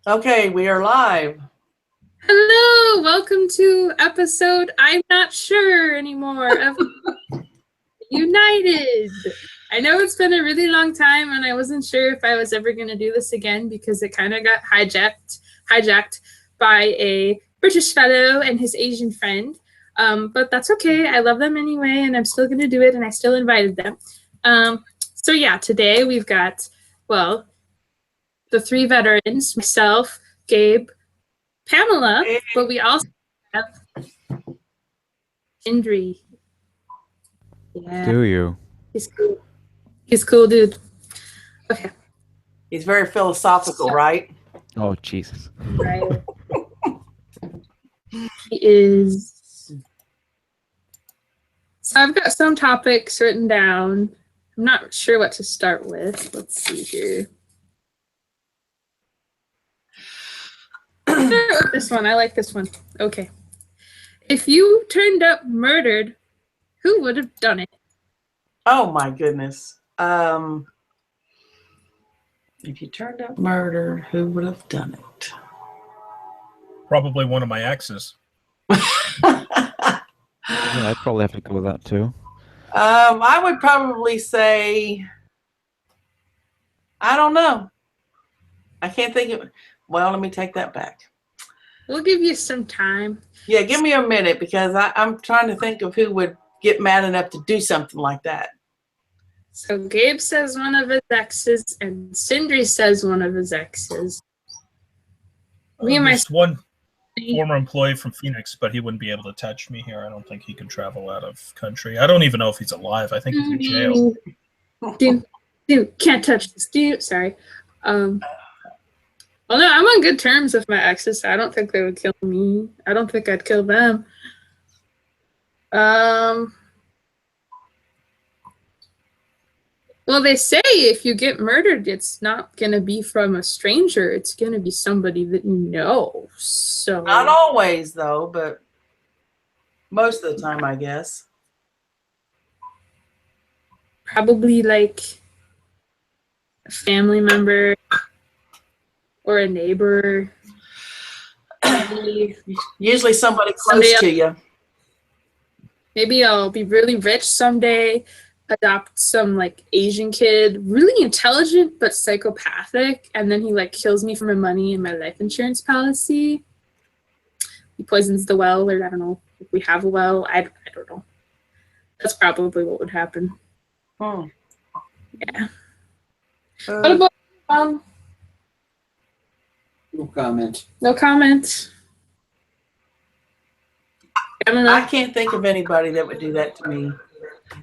Okay, we are live. Hello, welcome to episode I'm not sure anymore of United. I know it's been a really long time and I wasn't sure if I was ever going to do this again because it kind of got hijacked by a British fellow and his Asian friend. But that's okay. I love them anyway and I'm still going to do it and I still invited them. So yeah, today we've got, well, the three veterans, myself, Gabe, Pamela, but we also have Indri. Yeah. Do you? He's cool. He's cool, dude. Okay. He's very philosophical, right? Oh, Jesus. Right. He is. So I've got some topics written down. I'm not sure what to start with. Let's see here. This one. I like this one. Okay. If you turned up murdered, who would have done it? Oh my goodness. If you turned up murder, who would have done it? Probably one of my exes. Yeah, I'd probably have to go with that too. I would probably say, I don't know. I can't think of. Well, let me take that back. We'll give you some time. Yeah, give me a minute because I'm trying to think of who would get mad enough to do something like that. So Gabe says one of his exes, and Sindri says one of his exes. There's one former employee from Phoenix, but he wouldn't be able to touch me here. I don't think he could travel out of country. I don't even know if he's alive. I think he's in jail. Dude, can't touch this. Dude, sorry. Well, no, I'm on good terms with my exes. So I don't think they would kill me. I don't think I'd kill them. Well, they say if you get murdered, it's not going to be from a stranger. It's going to be somebody that you know. So Not always, though, but most of the time, I guess. Probably like a family member or a neighbor. Usually somebody close to you. Maybe I'll be really rich someday, adopt some like Asian kid, really intelligent but psychopathic, and then he like kills me for my money and my life insurance policy. He poisons the well, or I don't know if we have a well. I don't know. That's probably what would happen. Hmm. Yeah. What about No comment. No comment. I can't think of anybody that would do that to me.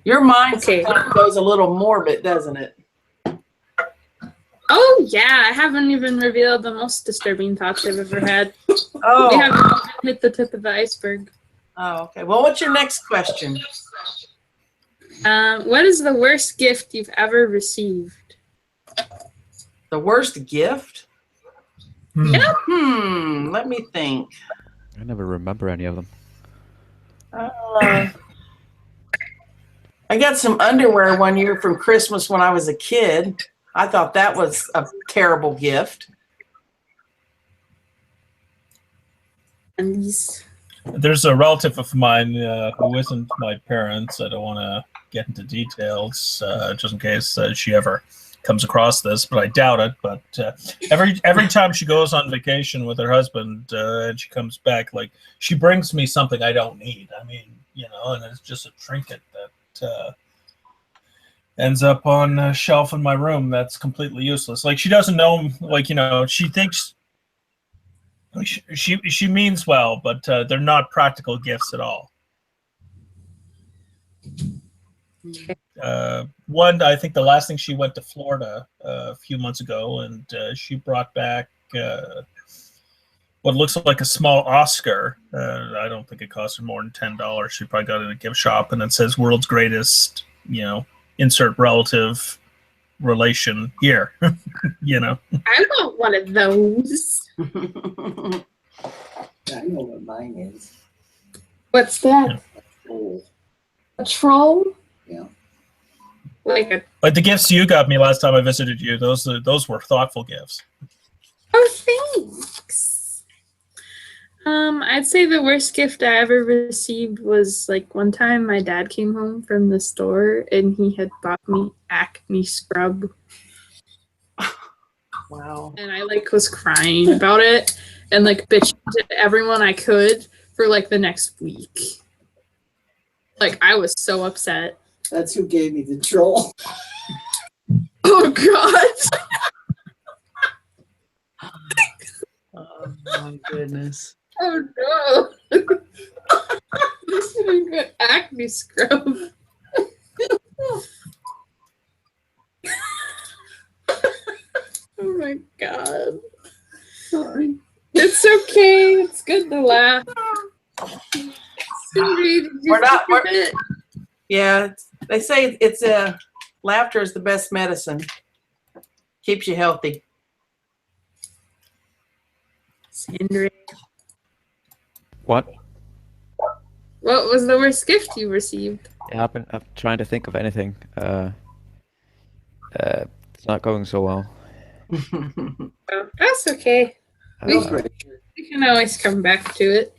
Your mind sometimes goes a little morbid, doesn't it? Oh, yeah. I haven't even revealed the most disturbing thoughts I've ever had. Oh. We haven't hit the tip of the iceberg. Oh, okay. Well, what's your next question? What is the worst gift you've ever received? The worst gift? Yeah. Let me think. I never remember any of them. I got some underwear one year from Christmas when I was a kid. I thought that was a terrible gift. And these. There's a relative of mine who isn't my parents. I don't want to get into details just in case she ever comes across this, but I doubt it. But every time she goes on vacation with her husband and she comes back, like she brings me something I don't need. I mean, and it's just a trinket that ends up on a shelf in my room that's completely useless. Like she doesn't know, she thinks she means well, but they're not practical gifts at all. One, I think the last thing she went to Florida a few months ago, and she brought back what looks like a small Oscar. I don't think it cost her more than $10. She probably got it at a gift shop, and it says "World's Greatest," insert relative relation here. I want one of those. I know what mine is. What's that? Oh, A troll? yeah. Like the gifts you got me last time I visited you, those were thoughtful gifts. Oh, thanks. I'd say the worst gift I ever received was like one time my dad came home from the store and he had bought me acne scrub. Wow. And I like was crying about it and like bitching to everyone I could for like the next week. Like I was so upset. That's who gave me the troll. Oh God. Oh my goodness. Oh no. This is a good acne scrub. Oh my God. Sorry. It's okay. It's good to laugh. Cindy, did you We're not- think of it? Yeah, they say it's laughter is the best medicine. Keeps you healthy. Sandra, What? what was the worst gift you received? Yeah, I'm trying to think of anything. It's not going so well. Oh, that's okay. No Uh, pressure. We can always come back to it.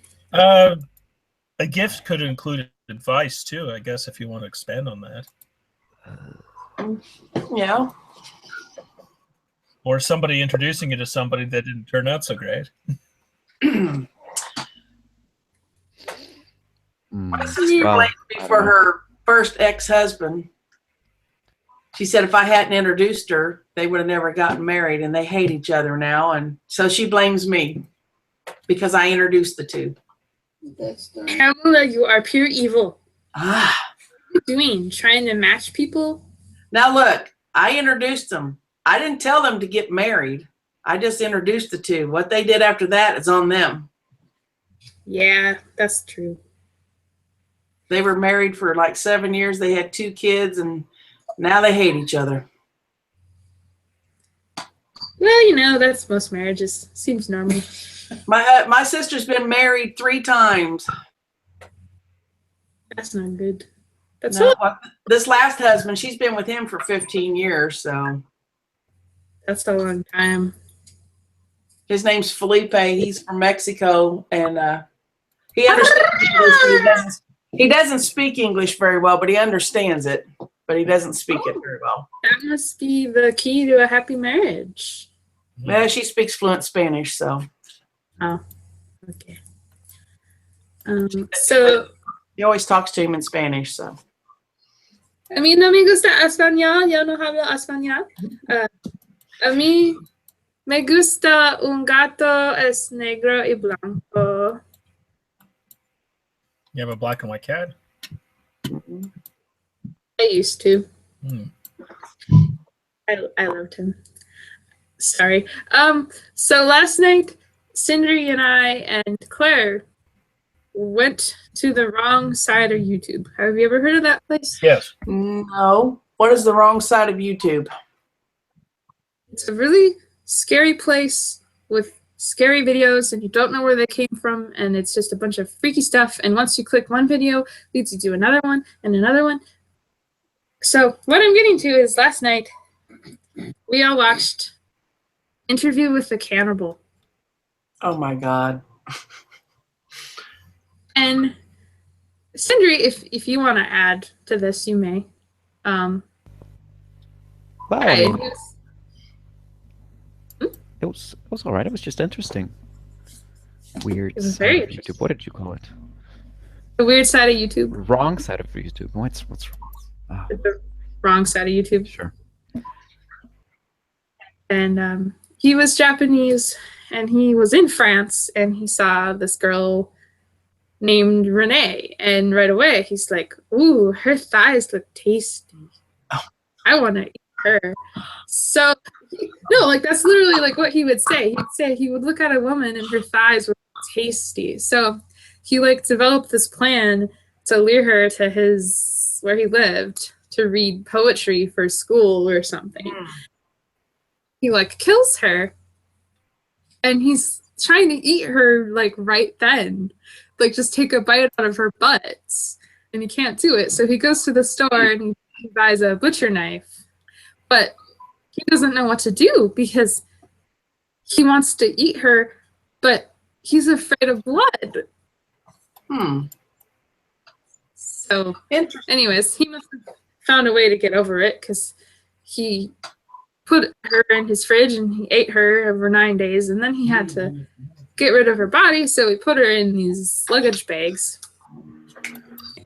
A gift could include advice too, I guess, if you want to expand on that. Yeah. Or somebody introducing you to somebody that didn't turn out so great. My sister Well, blamed me for her first ex-husband. She said if I hadn't introduced her, they would have never gotten married, and they hate each other now. And so she blames me because I introduced the two. That's done. Pamela, you are pure evil. Ah. What are you doing? Trying to match people? Now look, I introduced them. I didn't tell them to get married. I just introduced the two. What they did after that is on them. Yeah, that's true. They were married for like 7 years. They had 2 kids, and now they hate each other. Well, you know, that's most marriages. Seems normal. My sister's been married 3 times. That's not good. That's No, all. this last husband, she's been with him for 15 years. So That's a long time. his name's Felipe. He's from Mexico, and he understands English, but he doesn't speak English very well, but he understands it. But he doesn't speak it very well. That must be the key to a happy marriage. Yeah, she speaks fluent Spanish, so Oh, okay. So, he always talks to him in Spanish. So a mí no me gusta español. Yo no hablo español. A mí me gusta un gato es negro y blanco. You have a black and white cat? I used to. Hmm. I loved him. Sorry. So last night, Cindy and I and Claire went to the wrong side of YouTube. Have you ever heard of that place? Yes. no, what is the wrong side of YouTube? It's a really scary place with scary videos, and you don't know where they came from, and it's just a bunch of freaky stuff. And once you click one video, it leads you to another one and another one. So what I'm getting to is last night we all watched Interview with the Cannibal. Oh my God. And Sindri, if you want to add to this, you may. Well, I- it was all right. It was just interesting. Weird. It was side very of YouTube. What did you call it? the weird side of YouTube, Wrong side of YouTube. What's the wrong side of YouTube. sure. And he was Japanese, and he was in France, and he saw this girl named Renee, and right away he's like, "Ooh, her thighs look tasty. I want to eat her." So, no, like that's literally like what he would say. He'd say he would look at a woman and her thighs were tasty. So he like developed this plan to lure her to his where he lived to read poetry for school or something. He like kills her, and he's trying to eat her like right then, like just take a bite out of her butt, and he can't do it. So he goes to the store and he buys a butcher knife, but he doesn't know what to do because he wants to eat her, but he's afraid of blood. So, Interesting. anyways, he must have found a way to get over it because he put her in his fridge and he ate her over 9 days, and then he had to get rid of her body, so he put her in these luggage bags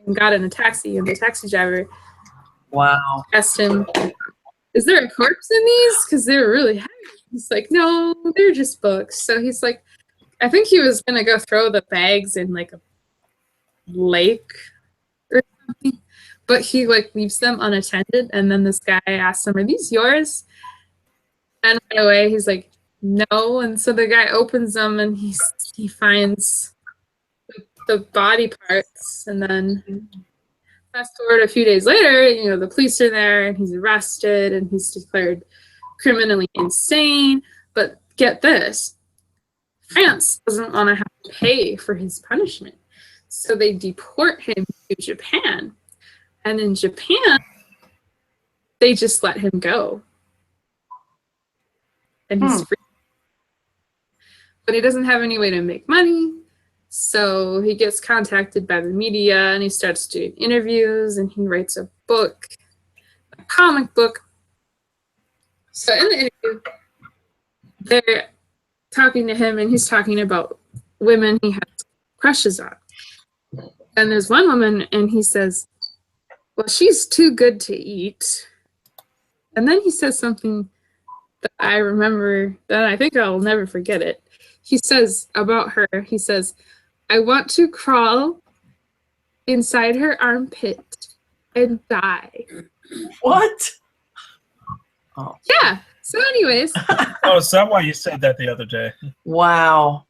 and got in a taxi, and the taxi driver Wow. asked him, is there a corpse in these? Because they're really heavy. He's like, no, they're just books. So he's like, I think he was going to go throw the bags in like a lake or something, but he like leaves them unattended, and then this guy asks him, are these yours? And right away he's like, no. And so the guy opens them and he finds the body parts, and then fast forward a few days later, you know, the police are there and he's arrested and he's declared criminally insane. But get this, France doesn't want to have to pay for his punishment, so they deport him to Japan, and in Japan they just let him go and he's free. But he doesn't have any way to make money, so he gets contacted by the media and he starts doing interviews and he writes a book, a comic book. So in the interview, they're talking to him and he's talking about women he has crushes on. And there's one woman and he says, well, she's too good to eat. And then he says something that I remember that I think I'll never forget it. He says about her, he says, I want to crawl inside her armpit and die. What? Yeah. So anyways. Oh, is that why you said that the other day? Wow.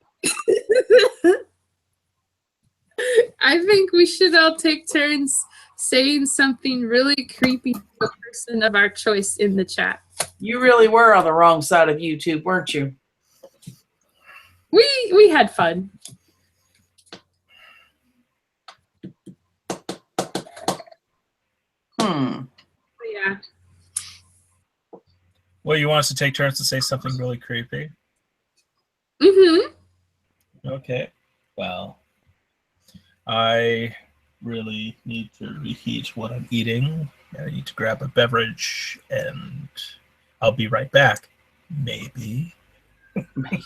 I think we should all take turns saying something really creepy to a person of our choice in the chat. You really were on the wrong side of YouTube, weren't you? We had fun. Yeah. Well, you want us to take turns to say something really creepy? Mm-hmm. Okay. Well, I really need to reheat what I'm eating. I need to grab a beverage, and I'll be right back. Maybe. Maybe.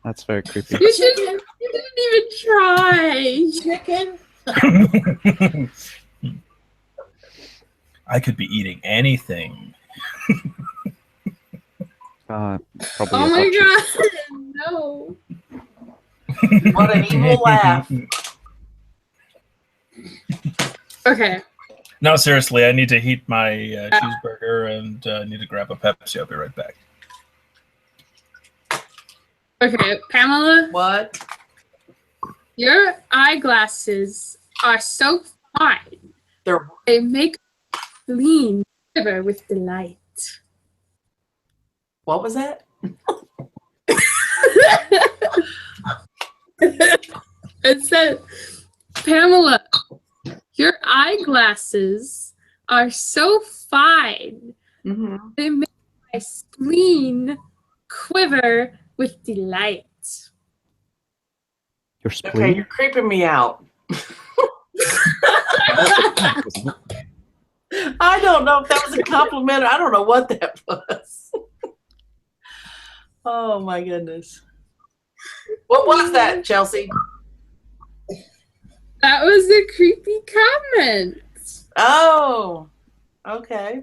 That's very creepy. You didn't even try. Chicken? I could be eating anything. Probably Oh a my duck god, no. What an evil laugh. Okay. No, seriously, I need to heat my cheeseburger, and I need to grab a Pepsi. I'll be right back. Okay, Pamela, What? your eyeglasses are so fine. They're They make lean quiver with delight. what was that? It said, Pamela, your eyeglasses are so fine. Mm-hmm. They make my spleen quiver with delight. Your Okay, spleen? you're creeping me out. I don't know if that was a compliment. I don't know what that was. Oh my goodness. What was that, Chelsea? That was a creepy comment. Oh, okay.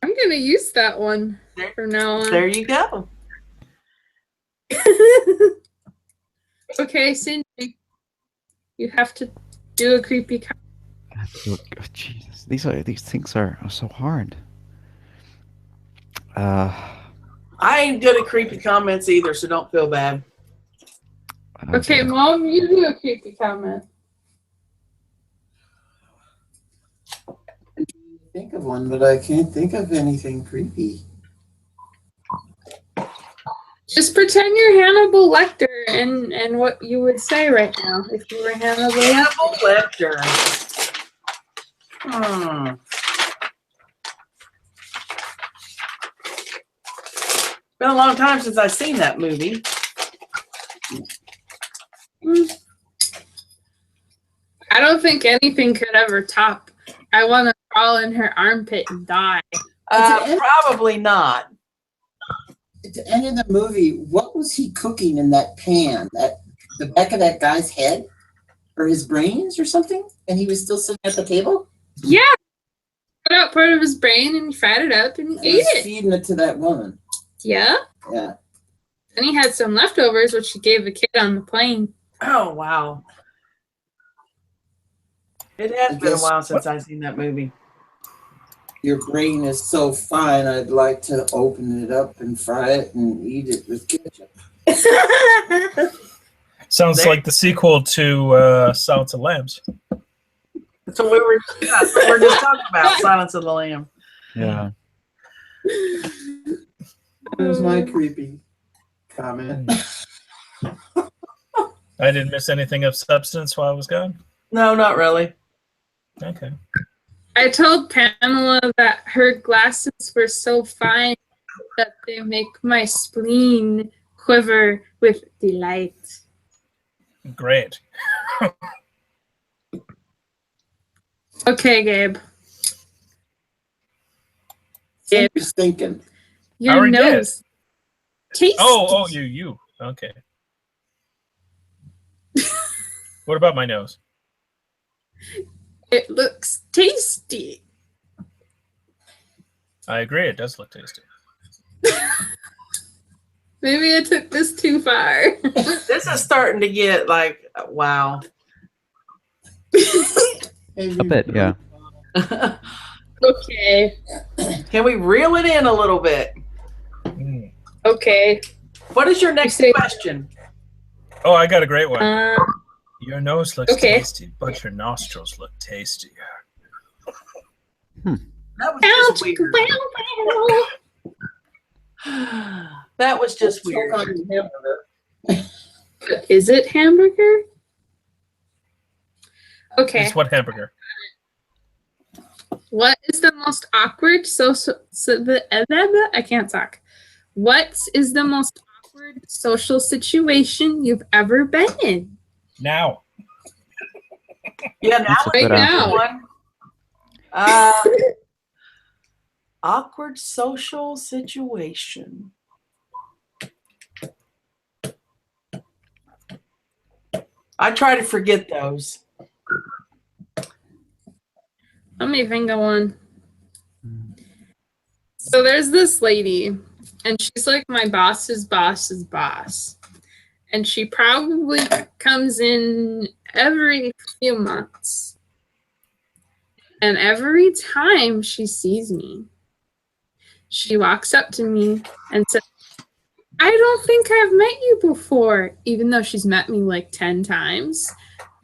I'm going to use that one There, from now on. there you go. Okay, Cindy, you have to do a creepy comment. Oh, Jesus, these things are so hard. I ain't good at creepy comments either, so don't feel bad. Okay, Mom, you do a creepy comment. Think of one, but I can't think of anything creepy. Just pretend you're Hannibal Lecter and what you would say right now if you were Hannibal Lecter. Hannibal Lecter. been a long time since I've seen that movie. I don't think anything could ever top. I want to crawl in her armpit and die. Probably not. At the end of the movie, what was he cooking in that pan? That the back of that guy's head? Or his brains or something? And he was still sitting at the table? Yeah. Cut out part of his brain and fried it up and He ate was it. feeding it to that woman. Yeah. Yeah. And he had some leftovers, which he gave the kid on the plane. Oh, wow. It has been a while since I've seen that movie. Your brain is so fine, I'd like to open it up and fry it and eat it with ketchup. Sounds like the sequel to Silence of the Lambs. That's what we're just talking about, Silence of the Lamb. Yeah. That was my creepy comment. I didn't miss anything of substance while I was gone. No, not really. Okay. I told Pamela that her glasses were so fine that they make my spleen quiver with delight. Great. Okay, Gabe. I'm just thinking. Your already did. nose. Tasty. Oh, you. Okay. What about my nose? It looks tasty. I agree, it does look tasty. Maybe I took this too far. This is starting to get like, wow. A bit, yeah. Okay. Can we reel it in a little bit? Mm. Okay. What is your next say- question? Oh, I got a great one. Your nose looks okay. tasty, but your nostrils look tastier. That was just weird. That was just weird. Is it hamburger? Okay. It's what hamburger? What is the most awkward I can't talk. What is the most awkward social situation you've ever been in? Now. Yeah, now That's a Right good answer. now. one. Awkward social situation. I try to forget those. Let me think of one. So there's this lady, and she's like my boss's boss's boss. And she probably comes in every few months. And every time she sees me, she walks up to me and says, I don't think I've met you before, even though she's met me like 10 times.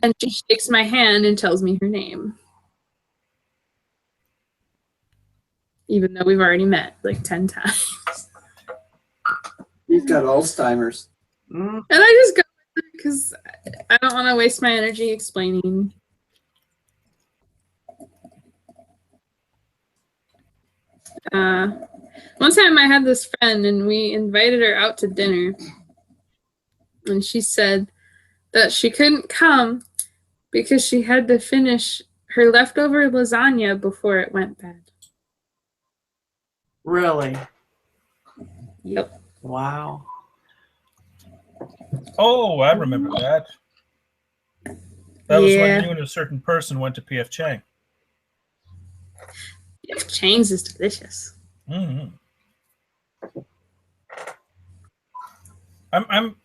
And she shakes my hand and tells me her name. Even though we've already met like 10 times. You've got Alzheimer's. Mm. And I just go with it because I don't want to waste my energy explaining. One time I had this friend and we invited her out to dinner. And she said that she couldn't come because she had to finish her leftover lasagna before it went bad. Really? Yep. Wow. Oh, I remember that. That was Yeah. when you and a certain person went to P.F. Chang. Chang's is delicious. Mm-hmm. I'm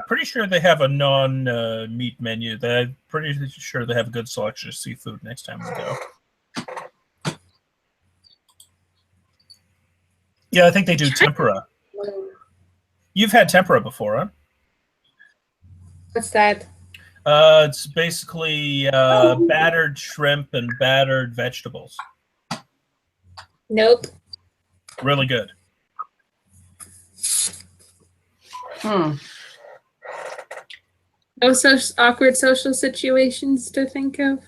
pretty sure they have a non-meat menu. I'm pretty sure they have a good selection of seafood next time we go. Yeah, I think they do tempura. You've had tempura before, huh? What's that? It's basically battered shrimp and battered vegetables. Nope. Really good. No such awkward social situations to think of.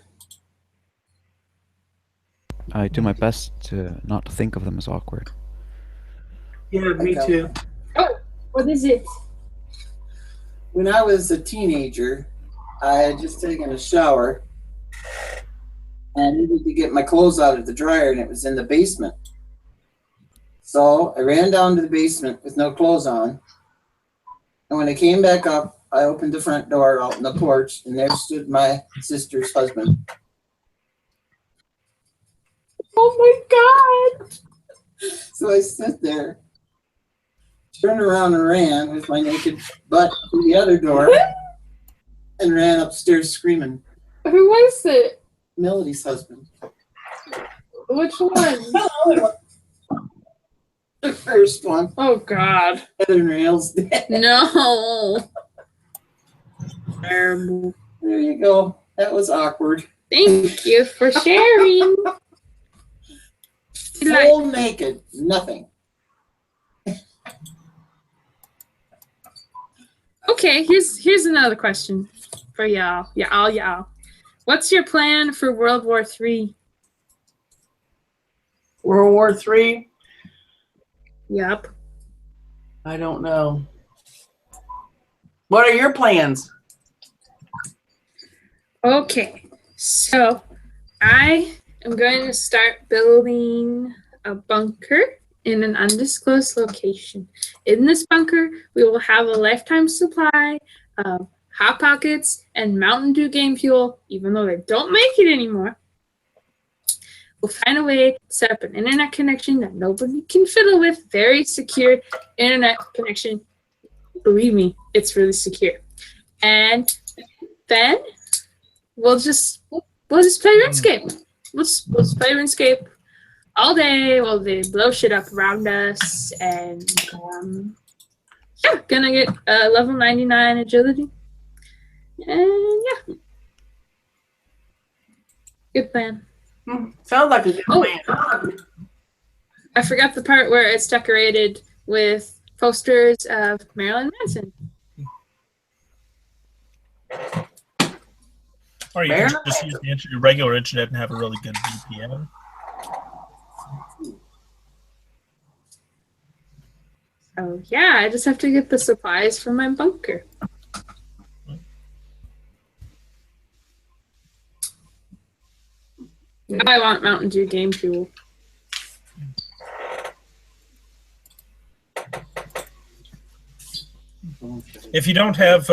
I do my best to not think of them as awkward. Yeah, me too. Oh, What is it? When I was a teenager, I had just taken a shower and I needed to get my clothes out of the dryer, and it was in the basement. So I ran down to the basement with no clothes on. And when I came back up, I opened the front door out on the porch, and there stood my sister's husband. Oh my god! So I stood there, turned around and ran with my naked butt to the other door, and ran upstairs screaming. Who was it? Melody's husband. Which one? The first one. Oh god. Heather Nails dead. No. Terrible. There you go. That was awkward. Thank you for sharing. Full naked. Nothing. Okay, here's another question for y'all. Y'all. What's your plan for World War III? World War III? Yep. I don't know. What are your plans? Okay, so I am going to start building a bunker in an undisclosed location. In this bunker, we will have a lifetime supply of Hot Pockets and Mountain Dew game fuel, even though they don't make it anymore. We'll find a way to set up an internet connection that nobody can fiddle with. Very secure internet connection. Believe me, it's really secure. And then we'll just play RuneScape. We'll just play RuneScape all day while they blow shit up around us. And yeah, gonna get level 99 agility. And yeah, good plan. Sounds like a good plan. I forgot the part where it's decorated with posters of Marilyn Manson. Or you can just use the regular internet and have a really good VPN. Oh yeah, I just have to get the supplies for my bunker. Now I want Mountain Dew game fuel. If you don't have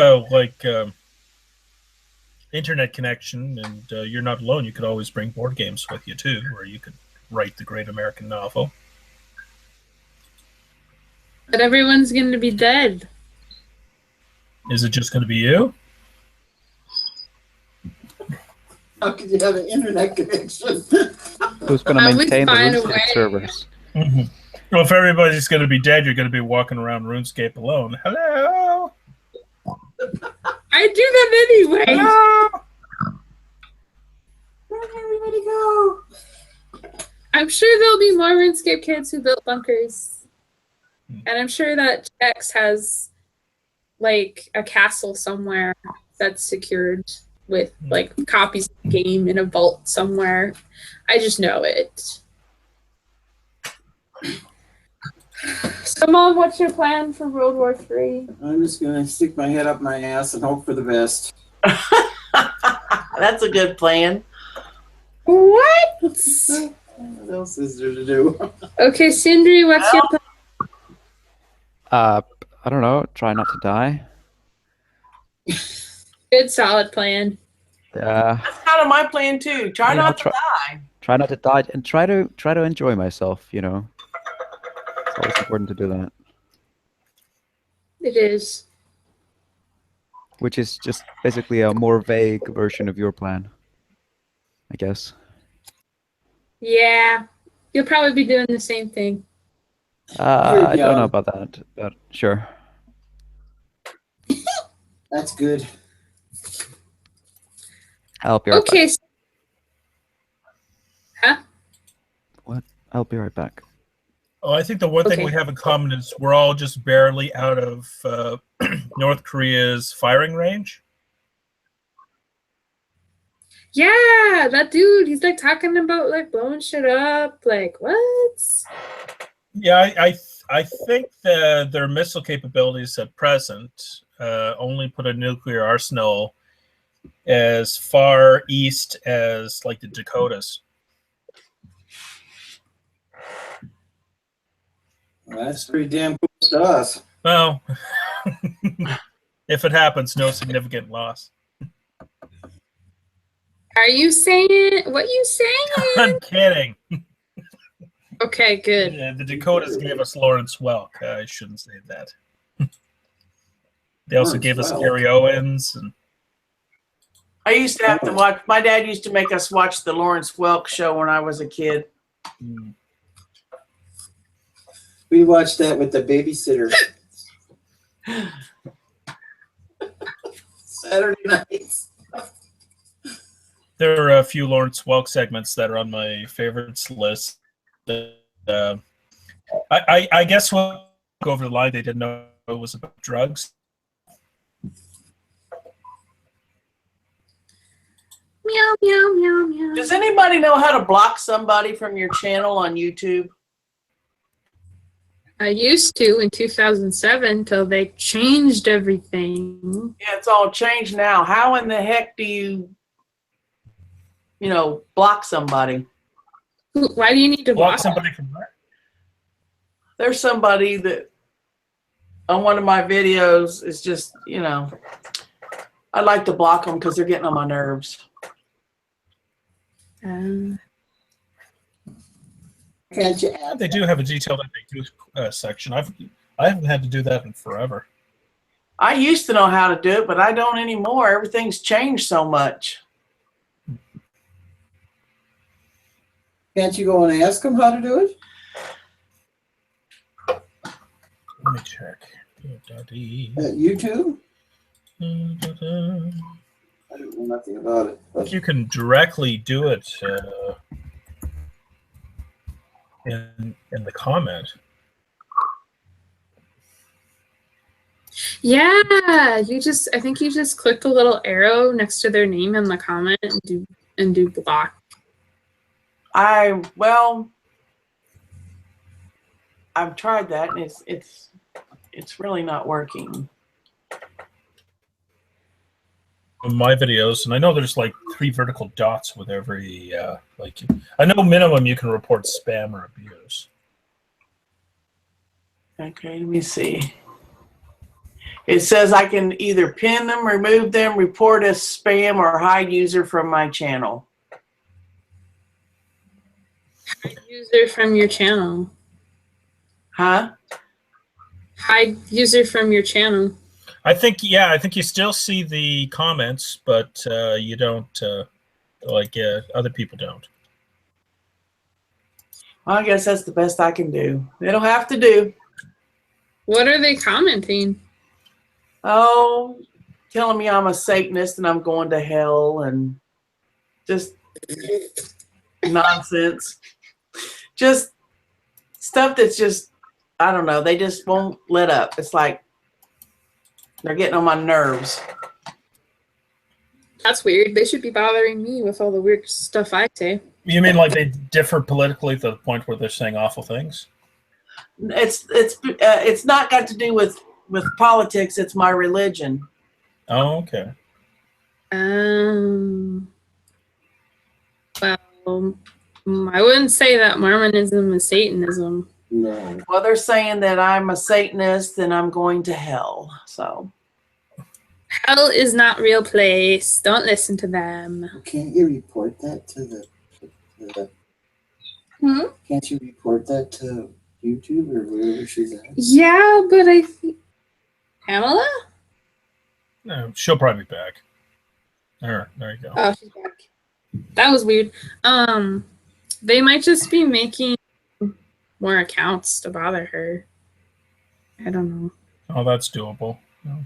internet connection and you're not alone, you could always bring board games with you too, or you could write the great American novel. But everyone's going to be dead. Is it just going to be you? How could you have an internet connection? Who's going to I would maintain the find a RuneScape way. servers? Mm-hmm. Well, if everybody's going to be dead, you're going to be walking around RuneScape alone. Hello? I do that anyway. Hello? Where'd everybody go? I'm sure there'll be more RuneScape kids who built bunkers. And I'm sure that X has like a castle somewhere that's secured with like copies of the game in a vault somewhere. I just know it. So, Mom, what's your plan for World War III? I'm just gonna stick my head up my ass and hope for the best. That's a good plan. What? What else is there to do? Okay, Sindri, what's your plan? I don't know. Try not to die. Good, solid plan. Yeah. That's kind of my plan too. Try Yeah, not to die. Try not to die and try to enjoy myself. You know, it's always important to do that. It is. Which is just basically a more vague version of your plan, I guess. Yeah. You'll probably be doing the same thing. I don't young. know about that, but sure. That's good. I'll be right Okay. back. Huh? What? I'll be right back. Oh, I think the one thing Okay. we have in common is we're all just barely out of North Korea's firing range. Yeah, that dude, he's like talking about like blowing shit up. Like, what? Yeah, I think their missile capabilities at present only put a nuclear arsenal as far east as like the Dakotas. Well, that's pretty damn close to us. Well, if it happens, no significant loss. Are you saying what you saying? I'm kidding. Okay, good. The Dakotas gave us Lawrence Welk. I shouldn't say that. They also Lawrence gave us Welk. Gary Owens. And I used to have to watch. My dad used to make us watch the Lawrence Welk show when I was a kid. We watched that with the babysitter. Saturday nights. there are a few Lawrence Welk segments that are on my favorites list. I guess we'll go over the line. They didn't know it was about drugs. Meow meow meow meow. Does anybody know how to block somebody from your channel on YouTube? I used to in 2007 till they changed everything. Yeah, it's all changed now. How in the heck do you block somebody? Why do you need to Block block somebody from where? There's somebody that on one of my videos is just, I like to block them because they're getting on my nerves. Can't you add They do have a detailed FAQ section. I haven't had to do that in forever. I used to know how to do it, but I don't anymore. Everything's changed so much. Can't you go and ask them how to do it? Let me check. At YouTube? I don't know nothing about it. But You can directly do it in the comment. Yeah, I think you just click the little arrow next to their name in the comment and do block. I've tried that and it's really not working. My videos, and I know there's like 3 vertical dots with every I know minimum you can report spam or abuse. Okay, let me see. It says I can either pin them, remove them, report as spam, or hide user from my channel. Hide user from your channel. Huh? Hide user from your channel. I think you still see the comments, but you don't other people don't. Well, I guess that's the best I can do. It'll have to do. What are they commenting? Oh, telling me I'm a Satanist and I'm going to hell and just nonsense. Just stuff that's just, I don't know. They just won't let up. It's like they're getting on my nerves. That's weird. They should be bothering me with all the weird stuff I say. You mean like they differ politically to the point where they're saying awful things? It's not got to do with politics. It's my religion. Oh, okay. Well, I wouldn't say that Mormonism is Satanism. no. Well, they're saying that I'm a Satanist and I'm going to hell. So Hell is not real place. Don't listen to them. Can't you report that to the Can't you report that to YouTube or wherever she's at? Yeah, but I think Pamela? No, she'll probably be back. There you go. Oh, she's back. That was weird. They might just be making more accounts to bother her. I don't know. Oh, that's doable. No.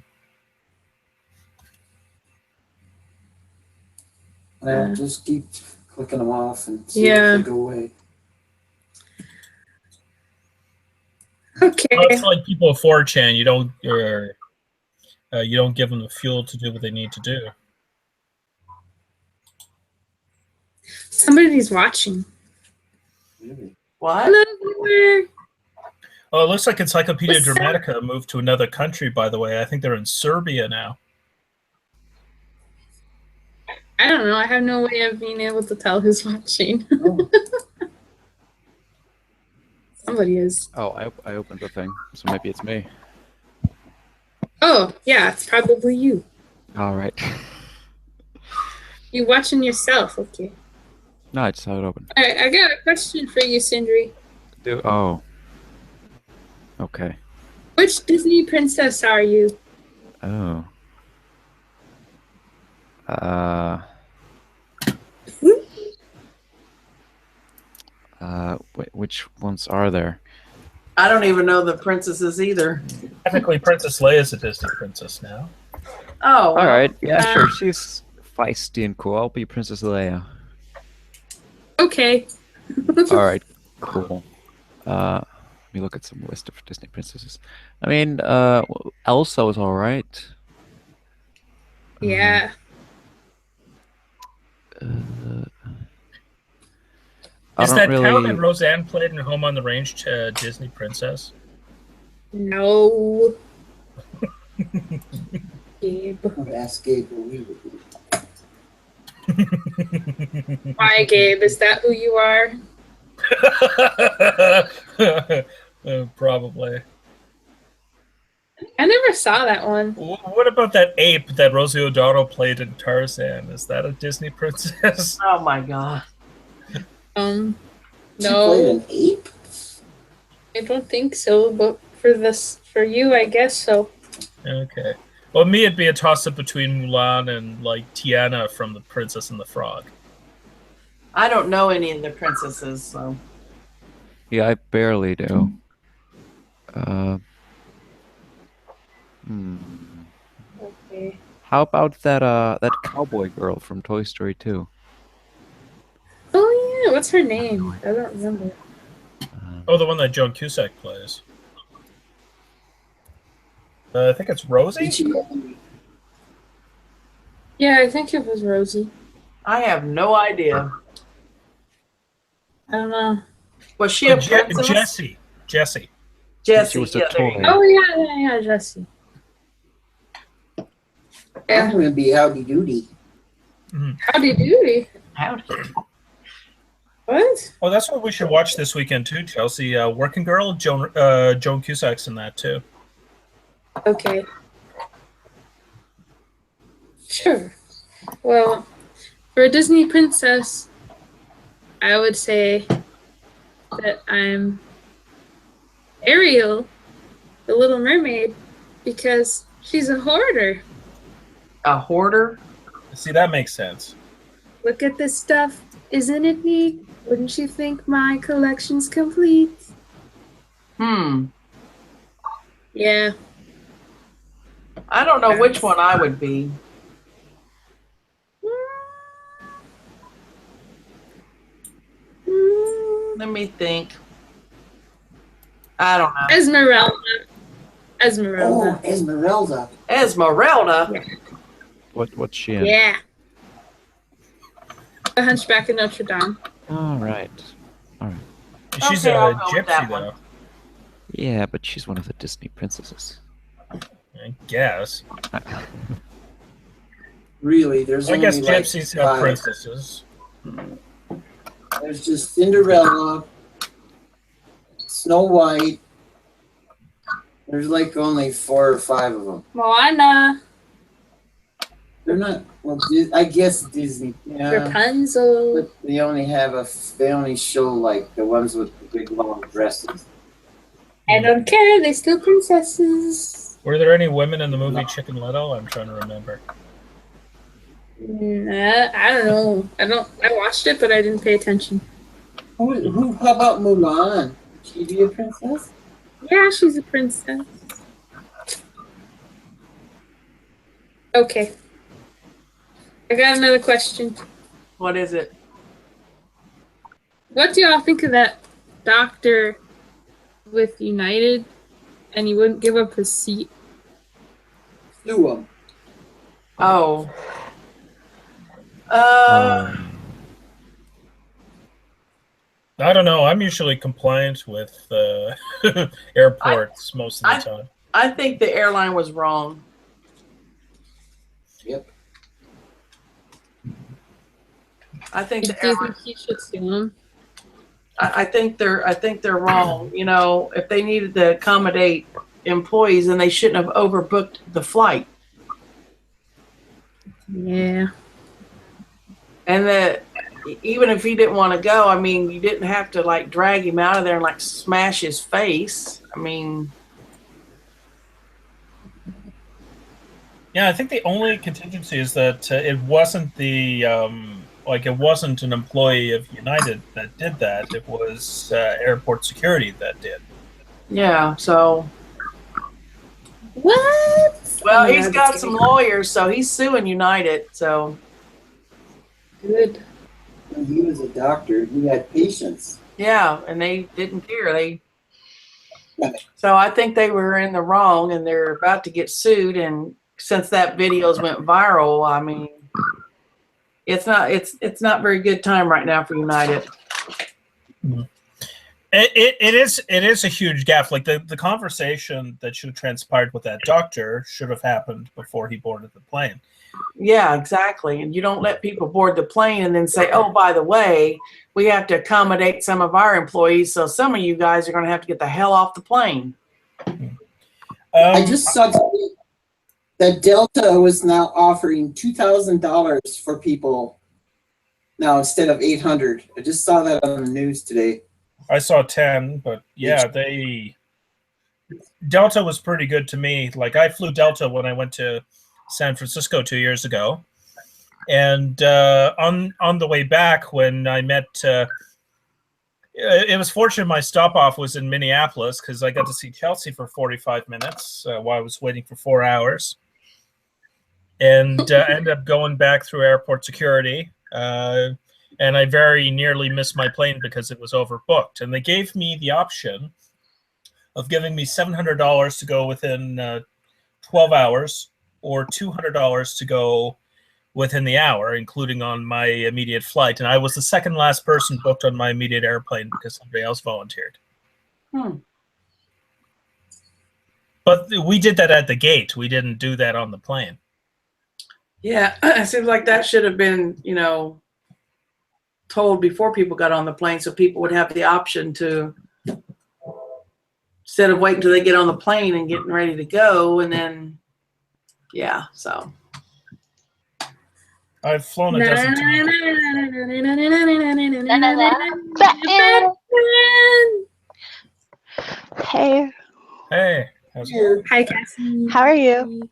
Well, just keep clicking them off and see Yeah. if they go away. Okay. Well, it's like people of 4chan. You don't give them the fuel to do what they need to do. Somebody's watching. Really? what? Hello, viewer. Oh, it looks like Encyclopedia What's that? Dramatica moved to another country, by the way. I think they're in Serbia now. I don't know. I have no way of being able to tell who's watching. Oh, Somebody is. Oh, I opened the thing, so maybe it's me. Oh, yeah, it's probably you. All right. You watching yourself, okay. No, I just saw it open. All right, I got a question for you, Sindri. Oh. Okay. Which Disney princess are you? Oh. Which ones are there? I don't even know the princesses either. Technically, Princess Leia is a Disney princess now. Oh, well, All right. Yeah, sure. She's feisty and cool. I'll be Princess Leia. Okay. All right. Cool. Let me look at some list of Disney princesses. I mean, Elsa was all right. Yeah. I Is don't that really. cow that Roseanne played in Home on the Range Disney princess? No. Gabe. ask Gabe who we would be. Why, Gabe? Is that who you are? Probably. I never saw that one. What about that ape that Rosie O'Donnell played in Tarzan? Is that a Disney princess? oh my God. She played No, an ape? I don't think so. But for you, I guess so. Okay. Well, me, it'd be a toss-up between Mulan and, like, Tiana from The Princess and the Frog. I don't know any of the princesses, so. Yeah, I barely do. Okay. How about that cowboy girl from Toy Story 2? Oh yeah, what's her name? I don't remember. Oh, the one that Joan Cusack plays. I think it's Rosie? Yeah, I think it was Rosie. I have no idea. I don't know. Was she a princess? Jessie. Jessie. Jessie. She was a Yeah, there you toy. go. Oh yeah, Jessie. I'm Yeah. going to be Howdy Doody. Howdy doody. Howdy. What? Oh, that's what we should watch this weekend too, Chelsea. Working Girl, Joan Cusack's in that too. Okay. Sure. Well, for a Disney princess, I would say that I'm Ariel, the Little Mermaid, because she's a hoarder. A hoarder? See, that makes sense. Look at this stuff. Isn't it neat? Wouldn't you think my collection's complete? Yeah. I don't know which one I would be. Let me think. I don't know. Esmeralda. Oh, Esmeralda. Esmeralda? Yeah. What's she in? Yeah. The Hunchback of Notre Dame. All right. She's Okay, I'll a go with gypsy, that one. though. Yeah, but she's one of the Disney princesses. I guess. Really, there's I only guess like gypsies have 5. princesses. There's just Cinderella, Snow White. There's like only 4 or 5 of them. Moana. They're not. Well, I guess Disney. Yeah. Rapunzel. But they only show like the ones with the big long dresses. I don't care. They're still princesses. Were there any women in the movie Chicken Little? I'm trying to remember. I don't know. I watched it, but I didn't pay attention. How about Mulan? She be a princess? Yeah, she's a princess. Okay. I got another question. What is it? What do y'all think of that doctor with United and he wouldn't give up his seat? Sue them. Oh. I don't know. I'm usually compliant with airports most of the time. I think the airline was wrong. Yep. I think Do the you airline. think you should sue them? I think they're wrong. You know, if they needed to accommodate employees, then they shouldn't have overbooked the flight. Yeah. And that even if he didn't want to go, I mean, you didn't have to like drag him out of there and like smash his face. I mean, Yeah, I think the only contingency is that it wasn't the it wasn't an employee of United that did that. It was airport security that did. yeah. So, What? well, Oh my he's God, got that's some scary. lawyers, so he's suing United. So, Good. When he was a doctor, he had patients. yeah, and they didn't care. So I think they were in the wrong, and they're about to get sued. And since that videos went viral, I mean, it's not very good time right now for United. It is a huge gaffe. Like the conversation that should have transpired with that doctor should have happened before he boarded the plane. Yeah, exactly. And you don't let people board the plane and then say, "Oh, by the way, we have to accommodate some of our employees, so some of you guys are going to have to get the hell off the plane." I just saw today that Delta was now offering $2,000 for people now instead of $800. I just saw that on the news today. I saw 10, but yeah, Delta was pretty good to me. Like I flew Delta when I went to San Francisco 2 years ago, and on the way back when I met, it was fortunate my stop off was in Minneapolis because I got to see Chelsea for 45 minutes while I was waiting for 4 hours, and ended up going back through airport security. And I very nearly missed my plane because it was overbooked. And they gave me the option of giving me $700 to go within 12 hours or $200 to go within the hour, including on my immediate flight. And I was the second last person booked on my immediate airplane because somebody else volunteered. But we did that at the gate. We didn't do that on the plane. Yeah, it seems like that should have been, told before people got on the plane, so people would have the option to, instead of waiting till they get on the plane and getting ready to go, and then, yeah, so. I've flown a dozen times. Hey, Hey, how's it going? Hi, Cassie. how are you?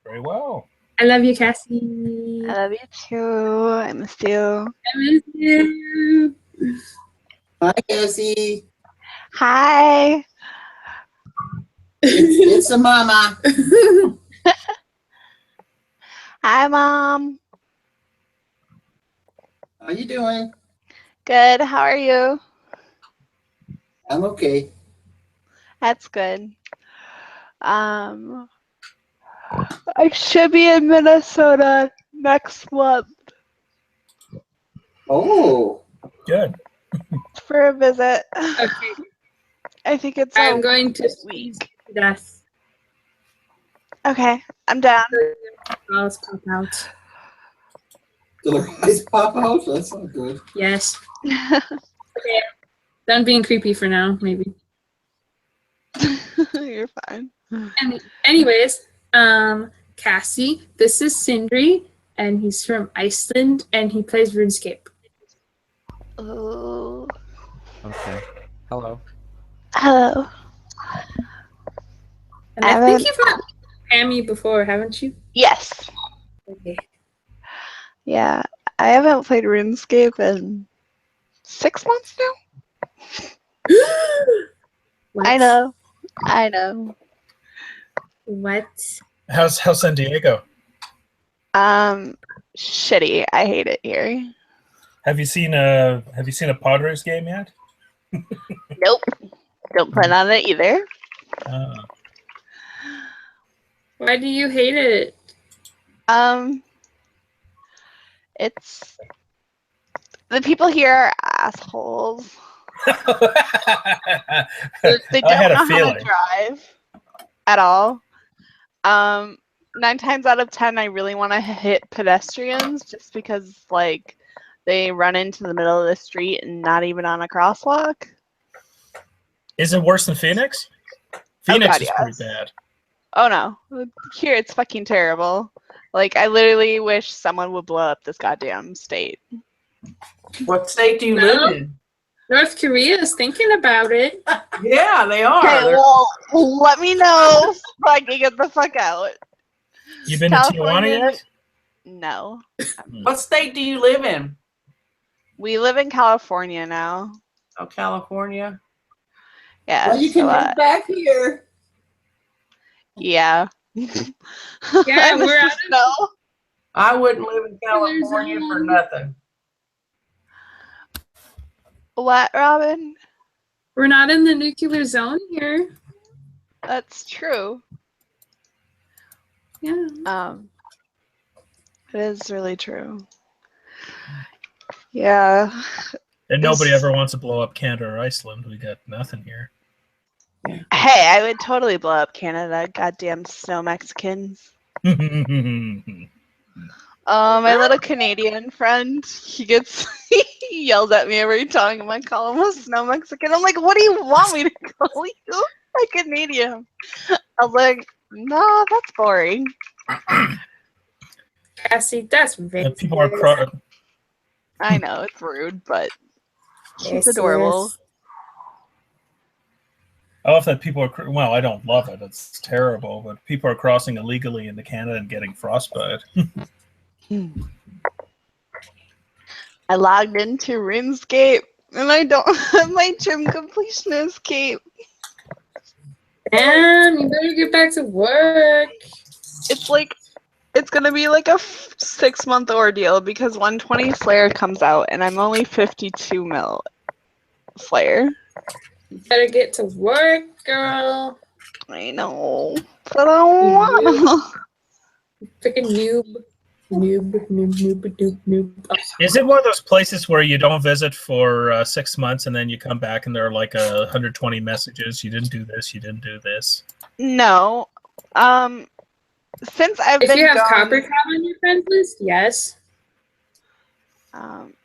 Very well. I love you, Cassie. I love you too. I miss you. I miss you. Hi, Cassie. Hi. It's a mama. Hi, Mom. How you doing? Good. How are you? I'm okay. That's good. I should be in Minnesota next month Oh, Good. for a visit. Okay, I think it's I'm a going to week. squeeze to death. Okay, I'm down. I'll pop out. did her eyes pop out? That's not good. Yes. Okay. Done being creepy for now, maybe. You're fine. Anyways, Cassie, this is Sindri, and he's from Iceland, and he plays RuneScape. Oh. Okay. Hello. Hello. And I think you've met Pammy before, haven't you? Yes. Okay. Yeah. I haven't played RuneScape in 6 months now. What? I know. I know. What? How's San Diego? Shitty. I hate it here. Have you seen a Padres game yet? Nope. Don't plan on it either. Why do you hate it? It's the people here are assholes. They I had don't a know how to feeling. drive at all. 9 times out of 10, I really want to hit pedestrians just because, like, they run into the middle of the street and not even on a crosswalk. Is it worse than Phoenix? Phoenix God, is yes. pretty bad. Oh no, here it's fucking terrible. Like, I literally wish someone would blow up this goddamn state. What state do you No. live in? North Korea is thinking about it. Yeah, they are. Okay, well, let me know so I can get the fuck out. You been to Tijuana yet? No. What state do you live in? We live in California now. Oh, California. Yeah. Well, you can get back here. Yeah. Yeah, I miss we're the out of snow. I wouldn't live in California for nothing. What, Robin? We're not in the nuclear zone here. That's true. Yeah. It is really true. Yeah. And nobody ever wants to blow up Canada or Iceland. We got nothing here. Hey, I would totally blow up Canada. Goddamn snow Mexicans. My little Canadian friend, he yells at me every time I call him a snow Mexican. I'm like, what do you want me to call you? A Canadian. I was like, nah, that's boring. Cassie, that's very People are crying. I know, it's rude, but he's Yes, adorable. yes. I love that people are. Well, I don't love it. It's terrible. But people are crossing illegally into Canada and getting frostbite. I logged into RuneScape and I don't have my gym completionist cape. Damn, you better get back to work. It's gonna be like a 6-month ordeal because 120 Slayer comes out and I'm only 52 mil Slayer. You better get to work, girl. I know, but I don't wanna. Freaking noob. Noob. Is it one of those places where you don't visit for 6 months and then you come back and there are like 120 messages? You didn't do this. You didn't do this. No, since I've If been you have gone, Copper Cow on your friends list, yes.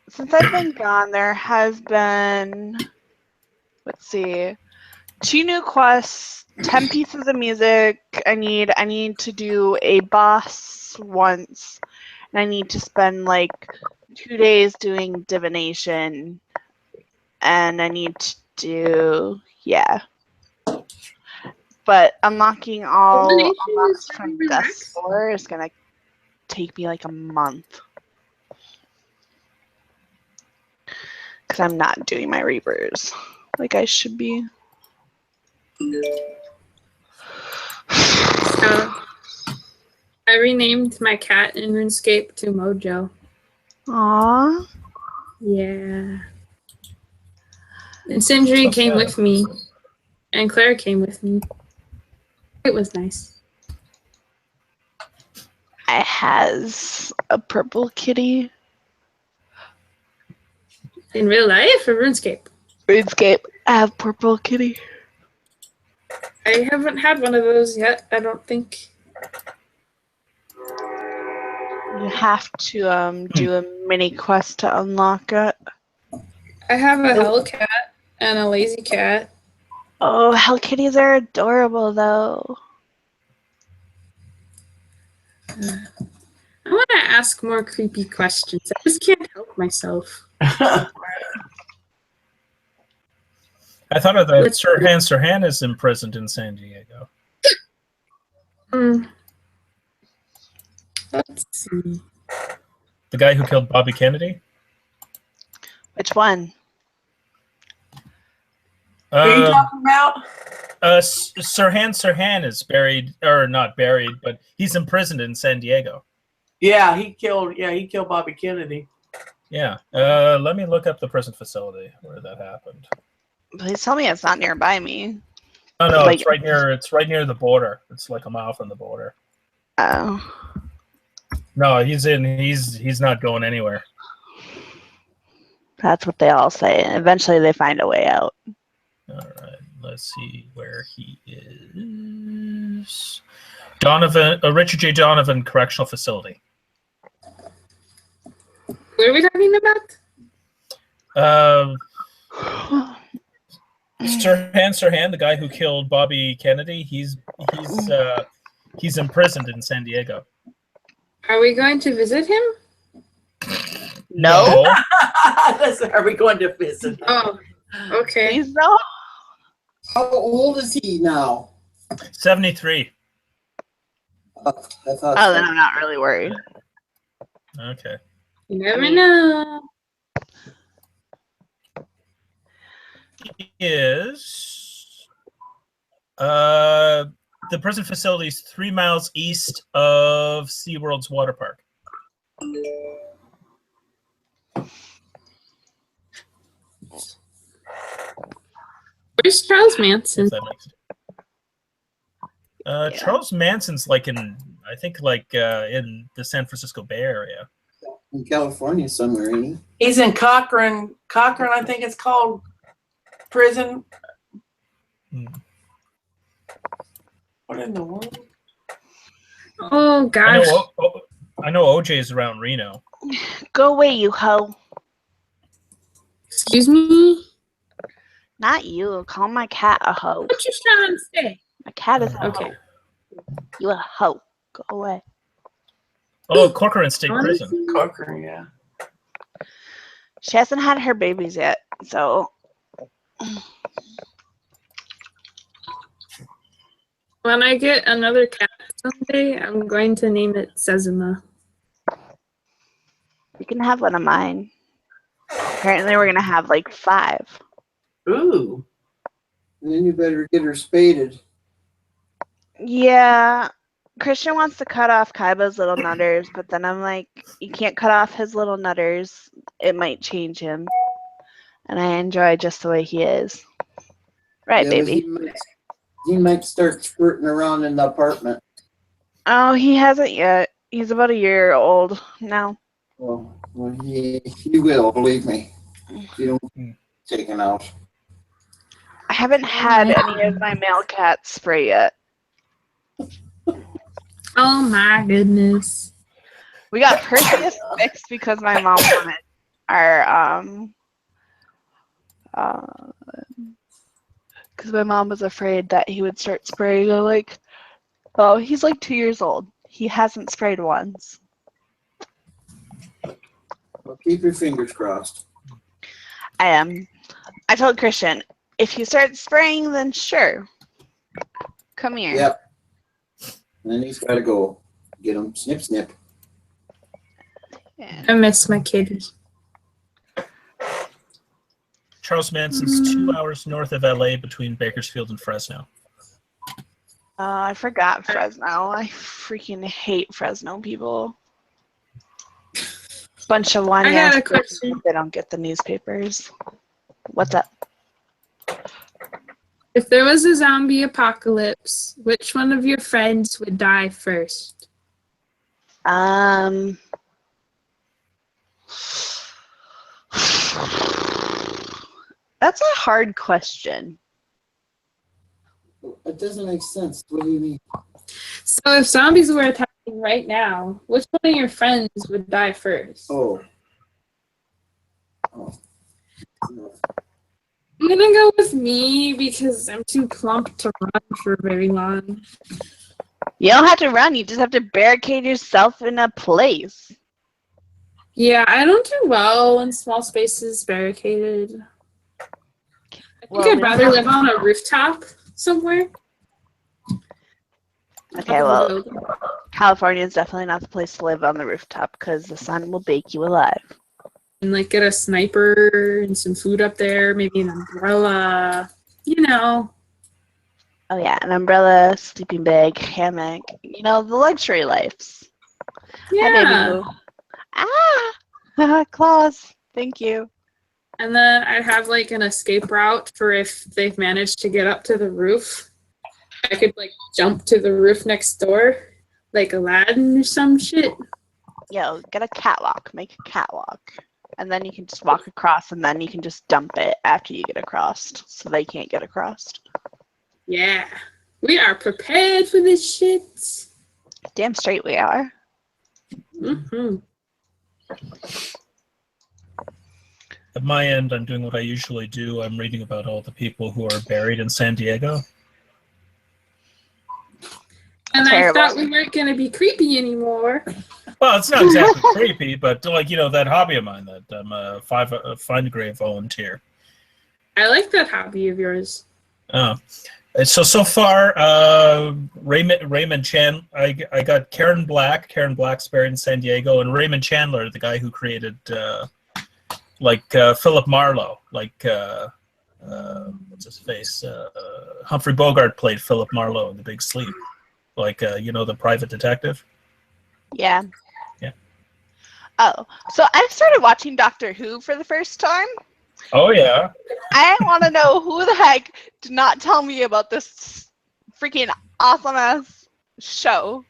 since I've been gone, there has been, let's see, 2 new quests, 10 pieces of music. I need to do a boss once, and I need to spend like 2 days doing divination, and I need to do But unlocking all Divination unlocks is from really Death relaxing. Spore is gonna take me like a month. Because I'm not doing my Reapers like I should be. So, I renamed my cat in RuneScape to Mojo. Aww. Yeah. And Sindri came with me. And Claire came with me. It was nice. I has a purple kitty. In real life or RuneScape? RuneScape, I have purple kitty. I haven't had one of those yet, I don't think. You have to do a mini quest to unlock it. I have a Hellcat and a Lazy Cat. Oh, hell kitties are adorable though. I want to ask more creepy questions. I just can't help myself. I thought of that. Sirhan is imprisoned in San Diego. Let's see. The guy who killed Bobby Kennedy? Which one? What are you talking about? Sirhan is buried, or not buried, but he's imprisoned in San Diego. Yeah, he killed Bobby Kennedy. Yeah. Let me look up the prison facility where that happened. Please tell me it's not nearby me. Oh no, Like- it's right near. It's right near the border. It's like a mile from the border. Oh. No, he's in. He's not going anywhere. That's what they all say. And eventually they find a way out. All right, let's see where he is. Donovan, Richard J. Donovan Correctional Facility. What are we talking about? Sirhan, the guy who killed Bobby Kennedy, he's imprisoned in San Diego. Are we going to visit him? No. Are we going to visit? Oh, okay. Please no. How old is he now? 73. I thought Oh, then I'm not really worried. Okay. You never know. He is the prison facility is 3 miles east of SeaWorld's water park. Where's Charles Manson? If that makes Charles Manson's like in in the San Francisco Bay Area. in California somewhere, ain't he? He's in Cochrane, I think it's called, prison. What in the world? Oh gosh. I know OJ's around Reno. Go away, you hoe. Excuse me? Not you. Call my cat a hoe. What you trying to say? My cat is a Okay. hoe. You a hoe. Go away. Oh, Corcoran State Prison. Cochrane, yeah. She hasn't had her babies yet, so When I get another cat someday, I'm going to name it Sezima. you can have one of mine. Apparently, we're gonna have like 5. Ooh. And then you better get her spaded. Yeah, Christian wants to cut off Kaiba's little nutters, but then I'm like, you can't cut off his little nutters. It might change him, and I enjoy just the way he is. Right, Yeah, but baby. He might start squirting around in the apartment. Oh, he hasn't yet. He's about a year old now. Well, he will, believe me. You don't take him out. I haven't had any of my male cats spray yet. Oh my goodness. We got Perseus fixed because my mom wanted our because my mom was afraid that he would start spraying. I'm like, oh, he's like 2 years old. He hasn't sprayed once. Well, keep your fingers crossed. I am. I told Christian, if you start spraying, then sure. Come here. Yep. And then he's got to go get him. Snip, snip. Yeah. I miss my kitty. Charles Manson's 2 hours north of LA between Bakersfield and Fresno. I forgot Fresno. I freaking hate Fresno people. Bunch of one. I had a question. They don't get the newspapers. What's up? If there was a zombie apocalypse, which one of your friends would die first? That's a hard question. It doesn't make sense. What do you mean? So if zombies were attacking right now, which one of your friends would die first? Oh. I'm gonna go with me because I'm too plump to run for very long. You don't have to run. You just have to barricade yourself in a place. Yeah, I don't do well in small spaces barricaded. I think I'd rather live on a rooftop somewhere. Okay, well, California is definitely not the place to live on the rooftop because the sun will bake you alive. And like get a sniper and some food up there, maybe an umbrella, you know. Oh yeah, an umbrella, sleeping bag, hammock. You know, the luxury lives. Hi, baby boo. Ah! Claws. Thank you. And then I'd have like an escape route for if they've managed to get up to the roof. I could like jump to the roof next door, like Aladdin or some shit. Yo, get a catwalk. Make a catwalk. And then you can just walk across, and then you can just dump it after you get across, so they can't get across. Yeah. We are prepared for this shit. Damn straight we are. Mm-hmm. At my end, I'm doing what I usually do. I'm reading about all the people who are buried in San Diego. And Terrible. I thought we weren't going to be creepy anymore. Well, it's not exactly creepy, but that hobby of mine that I'm a find a grave volunteer. I like that hobby of yours. Oh, so far, Raymond Chan. I got Karen Black. Karen Black's buried in San Diego, and Raymond Chandler, the guy who created Philip Marlowe, what's his face? Humphrey Bogart played Philip Marlowe in The Big Sleep, the private detective. Yeah. Yeah. Oh, so I started watching Doctor Who for the first time. Oh yeah. I want to know who the heck did not tell me about this freaking awesome ass show.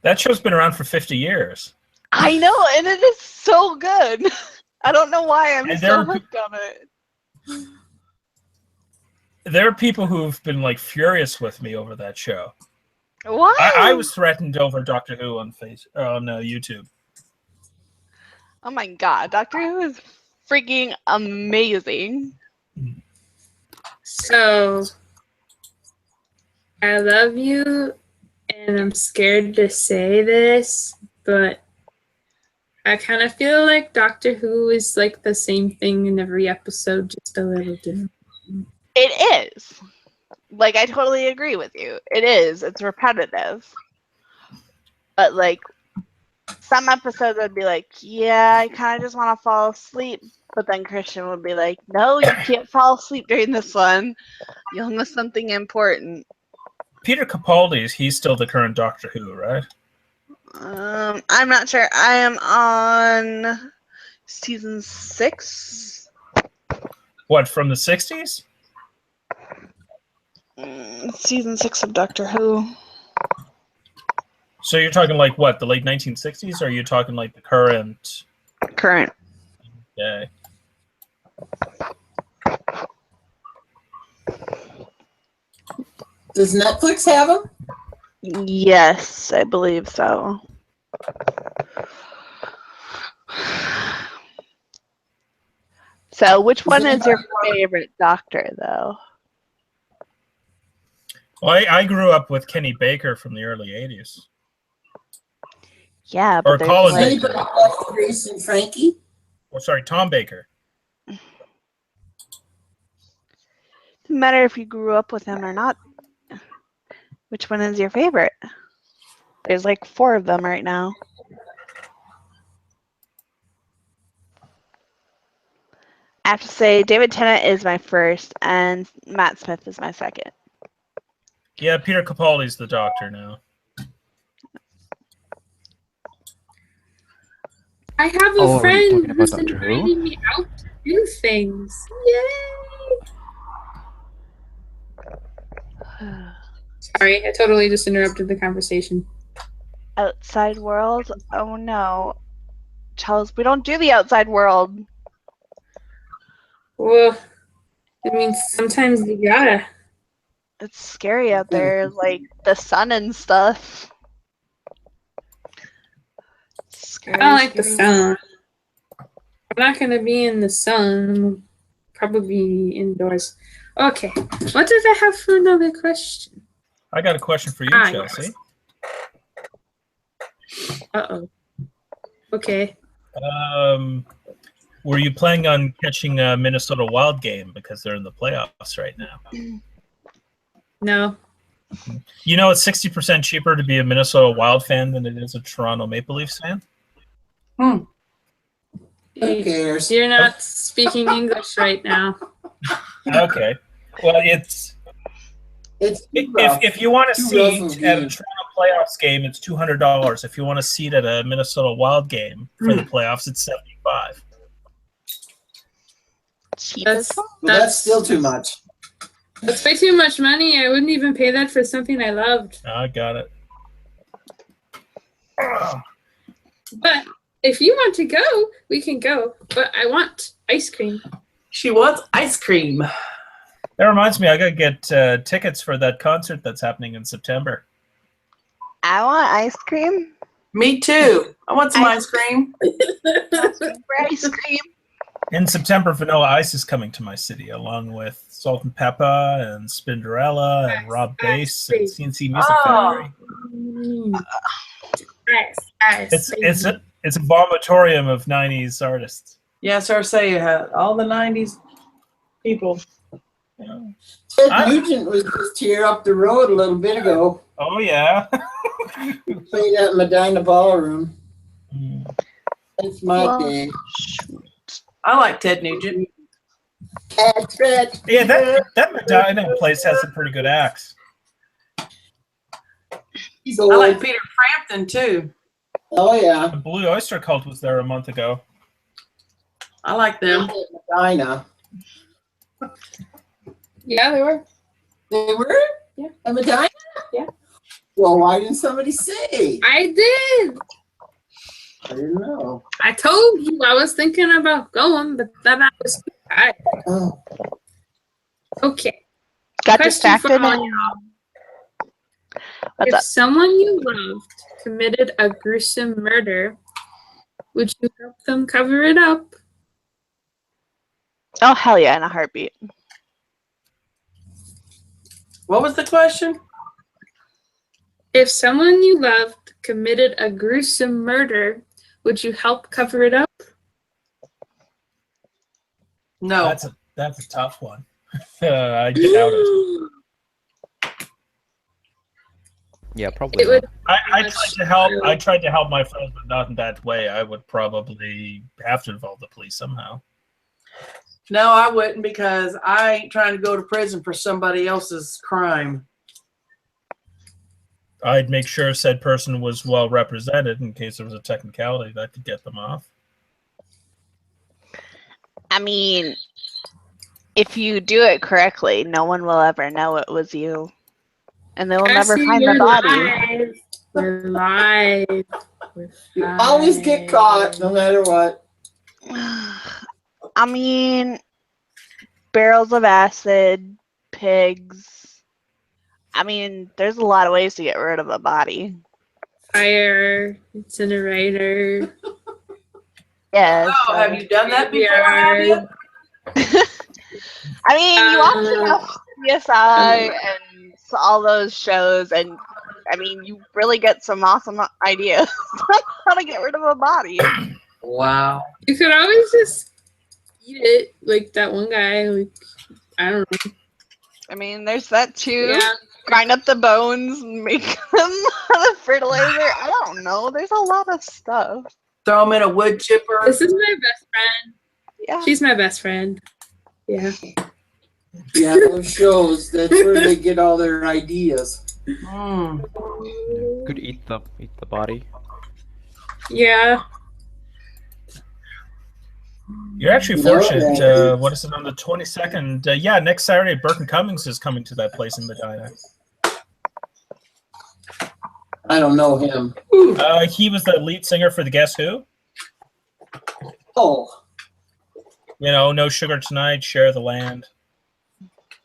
That show's been around for 50 years. I know, and it is so good. I don't know why I'm And so hooked on it. There are people who've been furious with me over that show. Why? I was threatened over Doctor Who on YouTube. Oh my god, Doctor Who is freaking amazing. So, I love you, and I'm scared to say this, but I kind of feel like Doctor Who is the same thing in every episode, just a little different. It is. I totally agree with you. It is. It's repetitive. But some episodes I'd be yeah, I kind of just want to fall asleep. But then Christian would be no, you can't fall asleep during this one. You'll miss something important. Peter Capaldi, he's still the current Doctor Who, right? I'm not sure. I am on season 6. What, from the 60s? Season 6 of Doctor Who. So you're talking what, the late 1960s, or are you talking the current? Current. Yeah. Does Netflix have them? Yes, I believe so. So, which one is your favorite Doctor, though? Well, I grew up with Kenny Baker from the early 80s. Yeah, Or but Colin there's Anybody watch Grace and Frankie? Oh, sorry, Tom Baker. doesn't matter if you grew up with him or not. Which one is your favorite? There's 4 of them right now. I have to say, David Tennant is my first, and Matt Smith is my second. Yeah, Peter Capaldi's the Doctor now. I have a Oh, are you friend talking about who's Doctor Who? inviting me out to do things. Yay! Sorry, I totally just interrupted the conversation. Outside world? Oh no. Charles, we don't do the outside world. Well, I mean, sometimes you gotta. It's scary out there, the sun and stuff. Scary, I don't like the scary. sun. I'm not gonna be in the sun. I'm probably be indoors. Okay, what did I have for another question? I got a question for you, Ah, Chelsea. Uh-oh. Okay. Were you planning on catching a Minnesota Wild game because they're in the playoffs right now? No. You know, it's 60% cheaper to be a Minnesota Wild fan than it is a Toronto Maple Leafs fan. Who cares? You're not speaking English right now. Okay. Well, it's if you want a seat at a Toronto playoffs game, it's $200. If you want a seat at a Minnesota Wild game for the playoffs, it's $75. Cheap That's, as fuck. Well, that's still too much. that's way too much money. I wouldn't even pay that for something I loved. I got it. But If you want to go, we can go. But I want ice cream. She wants ice cream. That reminds me, I gotta get tickets for that concert that's happening in September. I want ice cream. Me too. I want some ice cream. Ice cream. In September, Vanilla Ice is coming to my city, along with Salt and Peppa and Spinderella and Rob Bass and CNC Music Factory. It's a vomitorium of '90s artists. Yes, sir. Say all the '90s people. Yeah. Ted Nugent was just here up the road a little bit ago. Oh yeah. He played at Medina Ballroom. Mm. That's my day. I like Ted Nugent. Yeah, that Medina place has some pretty good acts. He's I old. like Peter Frampton too. Oh yeah. The Blue Oyster Cult was there a month ago. I like them. Medina. Yeah, they were. They were? Yeah. At Medina? Yeah. Well, why didn't somebody say? I did. I didn't know. I told you I was thinking about going, but then I was tired. Oh. Okay. Got Question for distracted. all y'all. What's If up? someone you loved committed a gruesome murder, would you help them cover it up? Oh, hell yeah, in a heartbeat. What was the question? If someone you loved committed a gruesome murder, would you help cover it up? No. That's a tough one. I doubt it. Yeah, probably. It would. I tried to help. I tried to help my friends, but not in that way. I would probably have to involve the police somehow. No, I wouldn't, because I ain't trying to go to prison for somebody else's crime. I'd make sure said person was well represented in case there was a technicality that could get them off. I mean, if you do it correctly, no one will ever know it was you. And they will never Cassie, find the we're body. live. We're live. You always get caught, no matter what. I mean, barrels of acid, pigs. I mean, there's a lot of ways to get rid of a body. Fire, incinerator. Yes. Oh, have you done that before? Have you? I mean, you watch enough CSI and all those shows, and I mean, you really get some awesome ideas on how to get rid of a body. Wow. You could always just eat it, like that one guy. Like, I don't know. I mean, there's that too. Yeah. Grind up the bones and make them the fertilizer. I don't know. There's a lot of stuff. Throw them in a wood chipper. This is my best friend. Yeah. She's my best friend. Yeah. Yeah, those shows, that's where they get all their ideas. Mm. Could eat the body. Yeah. You're actually No, fortunate. yeah. What is it on the 22nd? Yeah, next Saturday, Burton Cummings is coming to that place in Medina. I don't know him. He was the lead singer for the Guess Who. Oh, You know, No Sugar Tonight, Share the Land.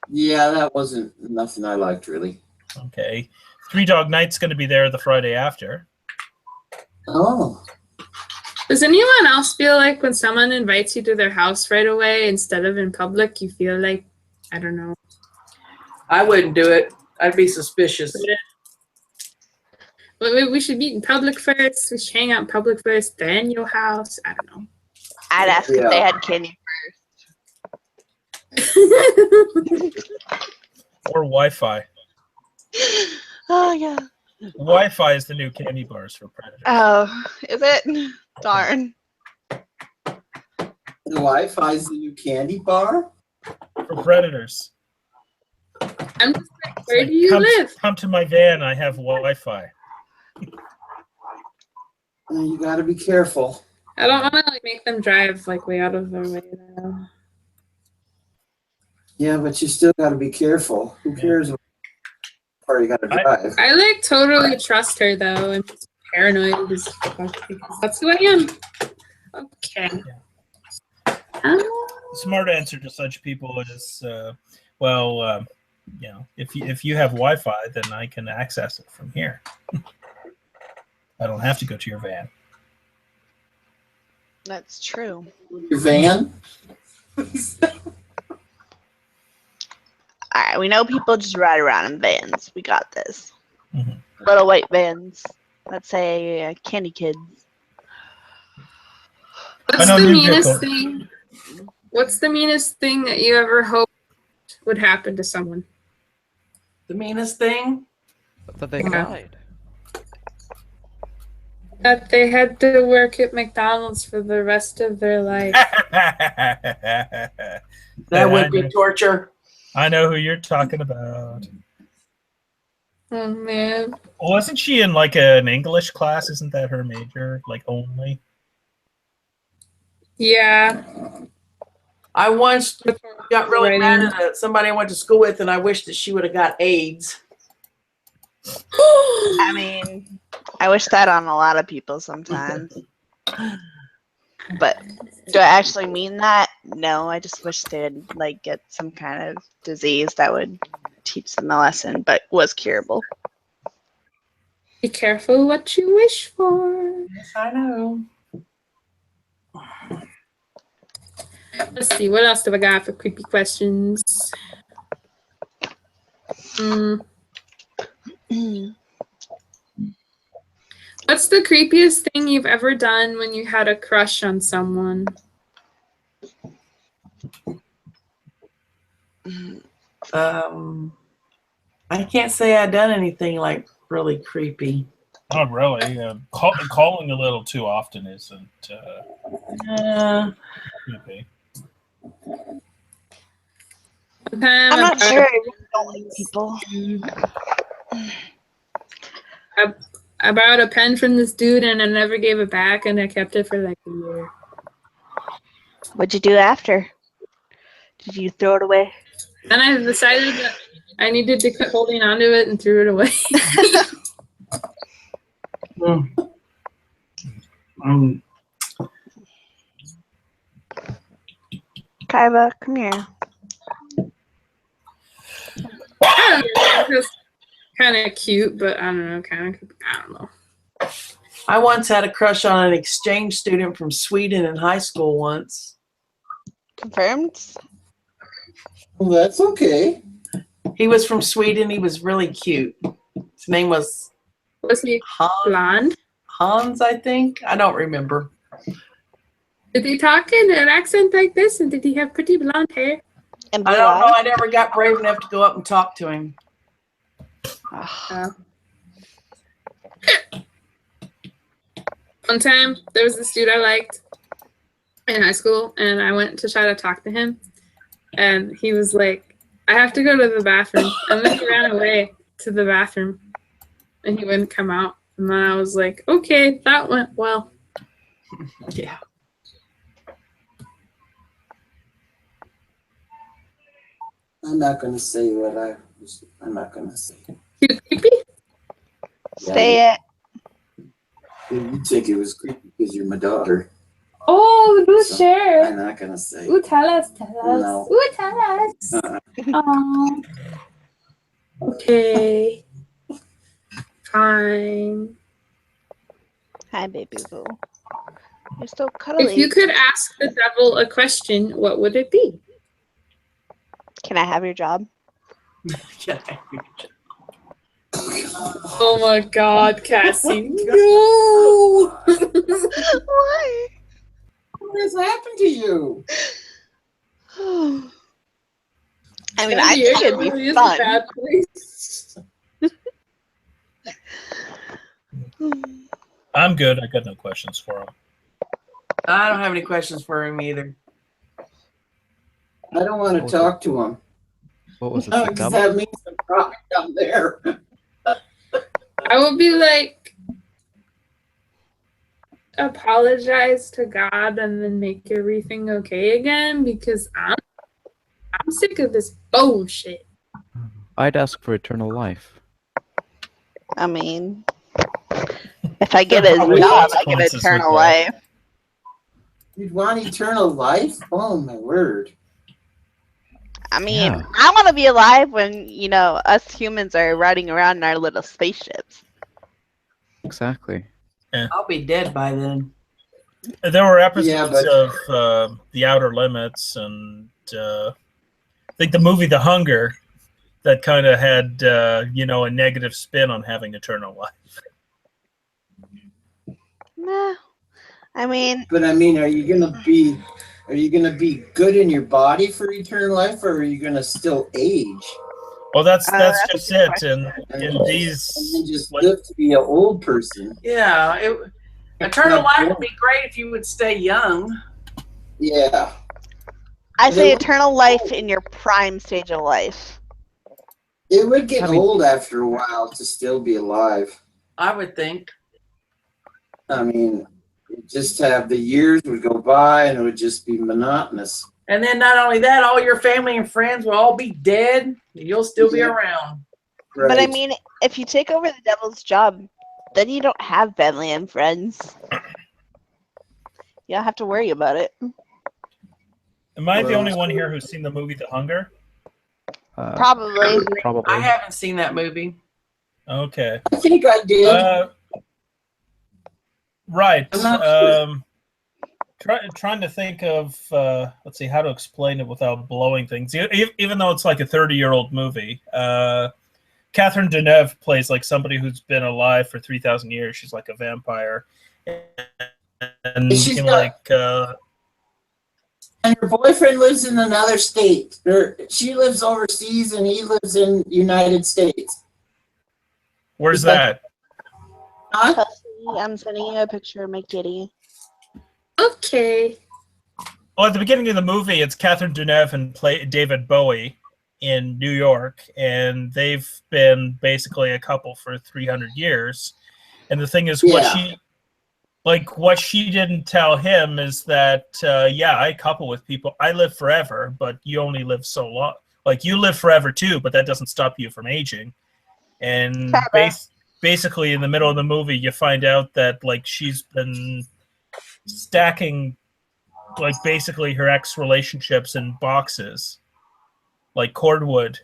yeah, that wasn't nothing I liked, really. Okay. Three Dog Night's going to be there the Friday after. Oh, Does anyone else feel like when someone invites you to their house right away instead of in public, you feel like, I don't know. I wouldn't do it. I'd be suspicious. But maybe we should meet in public first. We should hang out in public first, then your house. I don't know. I'd ask if Yeah. they had candy. Or Wi-Fi. Oh, yeah. Wi-Fi is the new candy bars for predators. Oh, is it? Darn. the Wi-Fi's the new candy bar? For predators. I'm just like, where do you come, live? Come to my van. I have Wi-Fi. You gotta be careful. I don't want to like make them drive like way out of their way though. Yeah, but you still gotta be careful. Who cares what part you gotta drive? I like totally trust her though, and paranoid as fuck because that's who I am. Okay. Smart answer to such people is, if you have Wi-Fi, then I can access it from here. I don't have to go to your van. That's true. Your van? All right, we know people just ride around in vans. We got this. Mhm. Little white vans. Let's say candy kids. What's know the new meanest vehicle. thing? What's the meanest thing that you ever hoped would happen to someone? The meanest thing? That they Yeah. died. That they had to work at McDonald's for the rest of their life. That would be torture. I know who you're talking about. Oh man. Wasn't she in like an English class? Isn't that her major? Like only? Yeah. I once got really Writing. mad at somebody I went to school with, and I wish that she would have got AIDS. I mean, I wish that on a lot of people sometimes. But do I actually mean that? No, I just wish they'd like get some kind of disease that would teach them a lesson, but was curable. Be careful what you wish for. Yes, I know. Let's see, what else do I got for creepy questions? What's the creepiest thing you've ever done when you had a crush on someone? I can't say I've done anything like really creepy. Not really. Calling a little too often isn't creepy. I'm not sure. I really don't like people. I borrowed a pen from this dude and I never gave it back and I kept it for like a year. What'd you do after? Did you throw it away? Then I decided that I needed to quit holding on to it and threw it away. Kaiba, come here. It was kind of cute, but I don't know, I don't know. I once had a crush on an exchange student from Sweden in high school once. Confirmed? Well, that's okay. He was from Sweden. He was really cute. His name was Was he blonde? Hans, I think. I don't remember. Did he talk in an accent like this? And did he have pretty blonde hair? And I don't know. I never got brave enough to go up and talk to him. One time, there was this dude I liked in high school, and I went to try to talk to him, and he was like, I have to go to the bathroom. And then he ran away to the bathroom, and he wouldn't come out. And then I was like, okay, that went well. Yeah. I'm not going to say what I'm not going to say. Too creepy? Say it. You think it was creepy because you're my daughter. Oh, do So, share. I'm not going to say. Ooh, tell us. No. Ooh, tell us. Uh-uh. Okay. Fine. Hi, baby boo. You're so cuddly. If you could ask the devil a question, what would it be? Can I have your job? Oh my God, Cassie. No. Why? What has happened to you? I mean, I think it'd be really is fun. a bad place. I'm good. I got no questions for him. I don't have any questions for him either. I don't want to talk to him. What was it? No, The because devil? that means I'm probably down there. I would be like, apologize to God and then make everything okay again because I'm sick of this bullshit. I'd ask for eternal life. I mean, If I get his Probably job, I get consequences with eternal that. life. You'd want eternal life? Oh my word. I mean, Yeah. I want to be alive when, us humans are riding around in our little spaceships. Exactly. I'll be dead by then. There were episodes Yeah, but- of The Outer Limits and I think the movie The Hunger that kind of had a negative spin on having eternal life. Nah. I mean, But I mean, are you gonna be good in your body for eternal life, or are you gonna still age Well, that's that's a just good it. question. And in and then these, just like, live to be an old person? Yeah, eternal life would be great if you would stay young. Yeah. I say They- eternal life in your prime stage of life. It would get I mean- old after a while to still be alive. I would think. I mean, just have the years would go by and it would just be monotonous. And then not only that, all your family and friends will all be dead. You'll still be Yeah. around. But I Right. mean, if you take over the devil's job, then you don't have family and friends. You don't have to worry about it. am I the Well- only one here who's seen the movie The Hunger? Probably. Probably. I haven't seen that movie. Okay. I think I did. Right. I'm not sure. Trying to think of let's see how to explain it without blowing things. Even though it's like a 30-year-old movie, Catherine Deneuve plays like somebody who's been alive for 3,000 years. She's like a vampire, and She's in got- like And her boyfriend lives in another state. She lives overseas and he lives in United States. where's is that- that? Huh? Chelsea, I'm sending you a picture of my kitty. Okay. Well, at the beginning of the movie, it's Catherine Deneuve and David Bowie in New York, and they've been basically a couple for 300 years. And the thing is, Yeah. what she didn't tell him is that, I couple with people. I live forever, but you only live so long. Like, you live forever too, but that doesn't stop you from aging. And basically, in the middle of the movie, you find out that, like, she's been stacking, like, basically her ex relationships in boxes, like cordwood,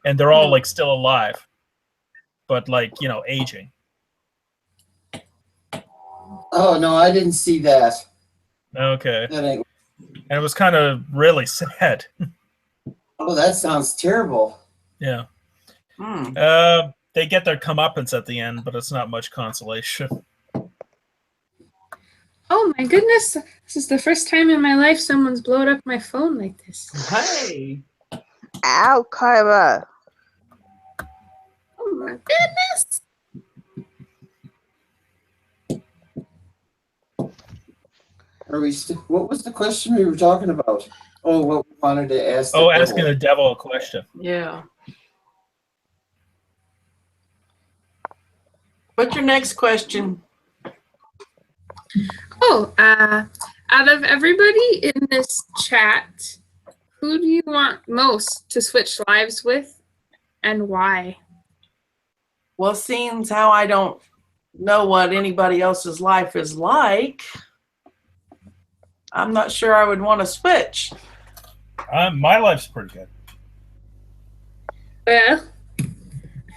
and they're all like still alive, but like, aging. Oh no, I didn't see that. Okay. That ain't, And it was kind of really sad. oh, that sounds terrible. Yeah. Hmm. They get their comeuppance at the end, but it's not much consolation. Oh my goodness. This is the first time in my life someone's blown up my phone like this. Hey. Ow, Kaiba. Oh my goodness. What was the question we were talking about? Oh, what we wanted to ask. the Oh, devil. asking the devil a question. Yeah. What's your next question? Oh, out of everybody in this chat, who do you want most to switch lives with and why? Well, seeing as how I don't know what anybody else's life is like, I'm not sure I would want to switch. My life's pretty good. Well,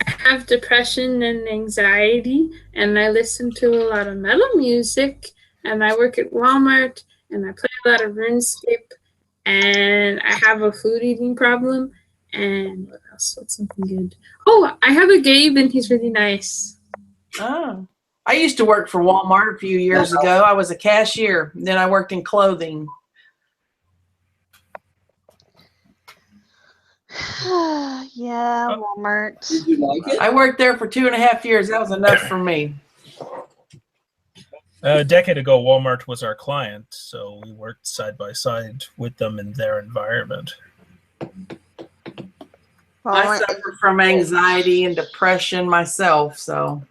I have depression and anxiety, and I listen to a lot of metal music, and I work at Walmart, and I play a lot of RuneScape, and I have a food eating problem, and what else? What's something good? Oh, I have a Gabe, and he's really nice. Oh. I used to work for Walmart a few years ago. I was a cashier. Then I worked in clothing. Yeah, Walmart. Did you like it? I worked there for 2.5 years. That was enough for me. A decade ago, Walmart was our client, so we worked side by side with them in their environment. I Walmart. suffer from anxiety and depression myself, so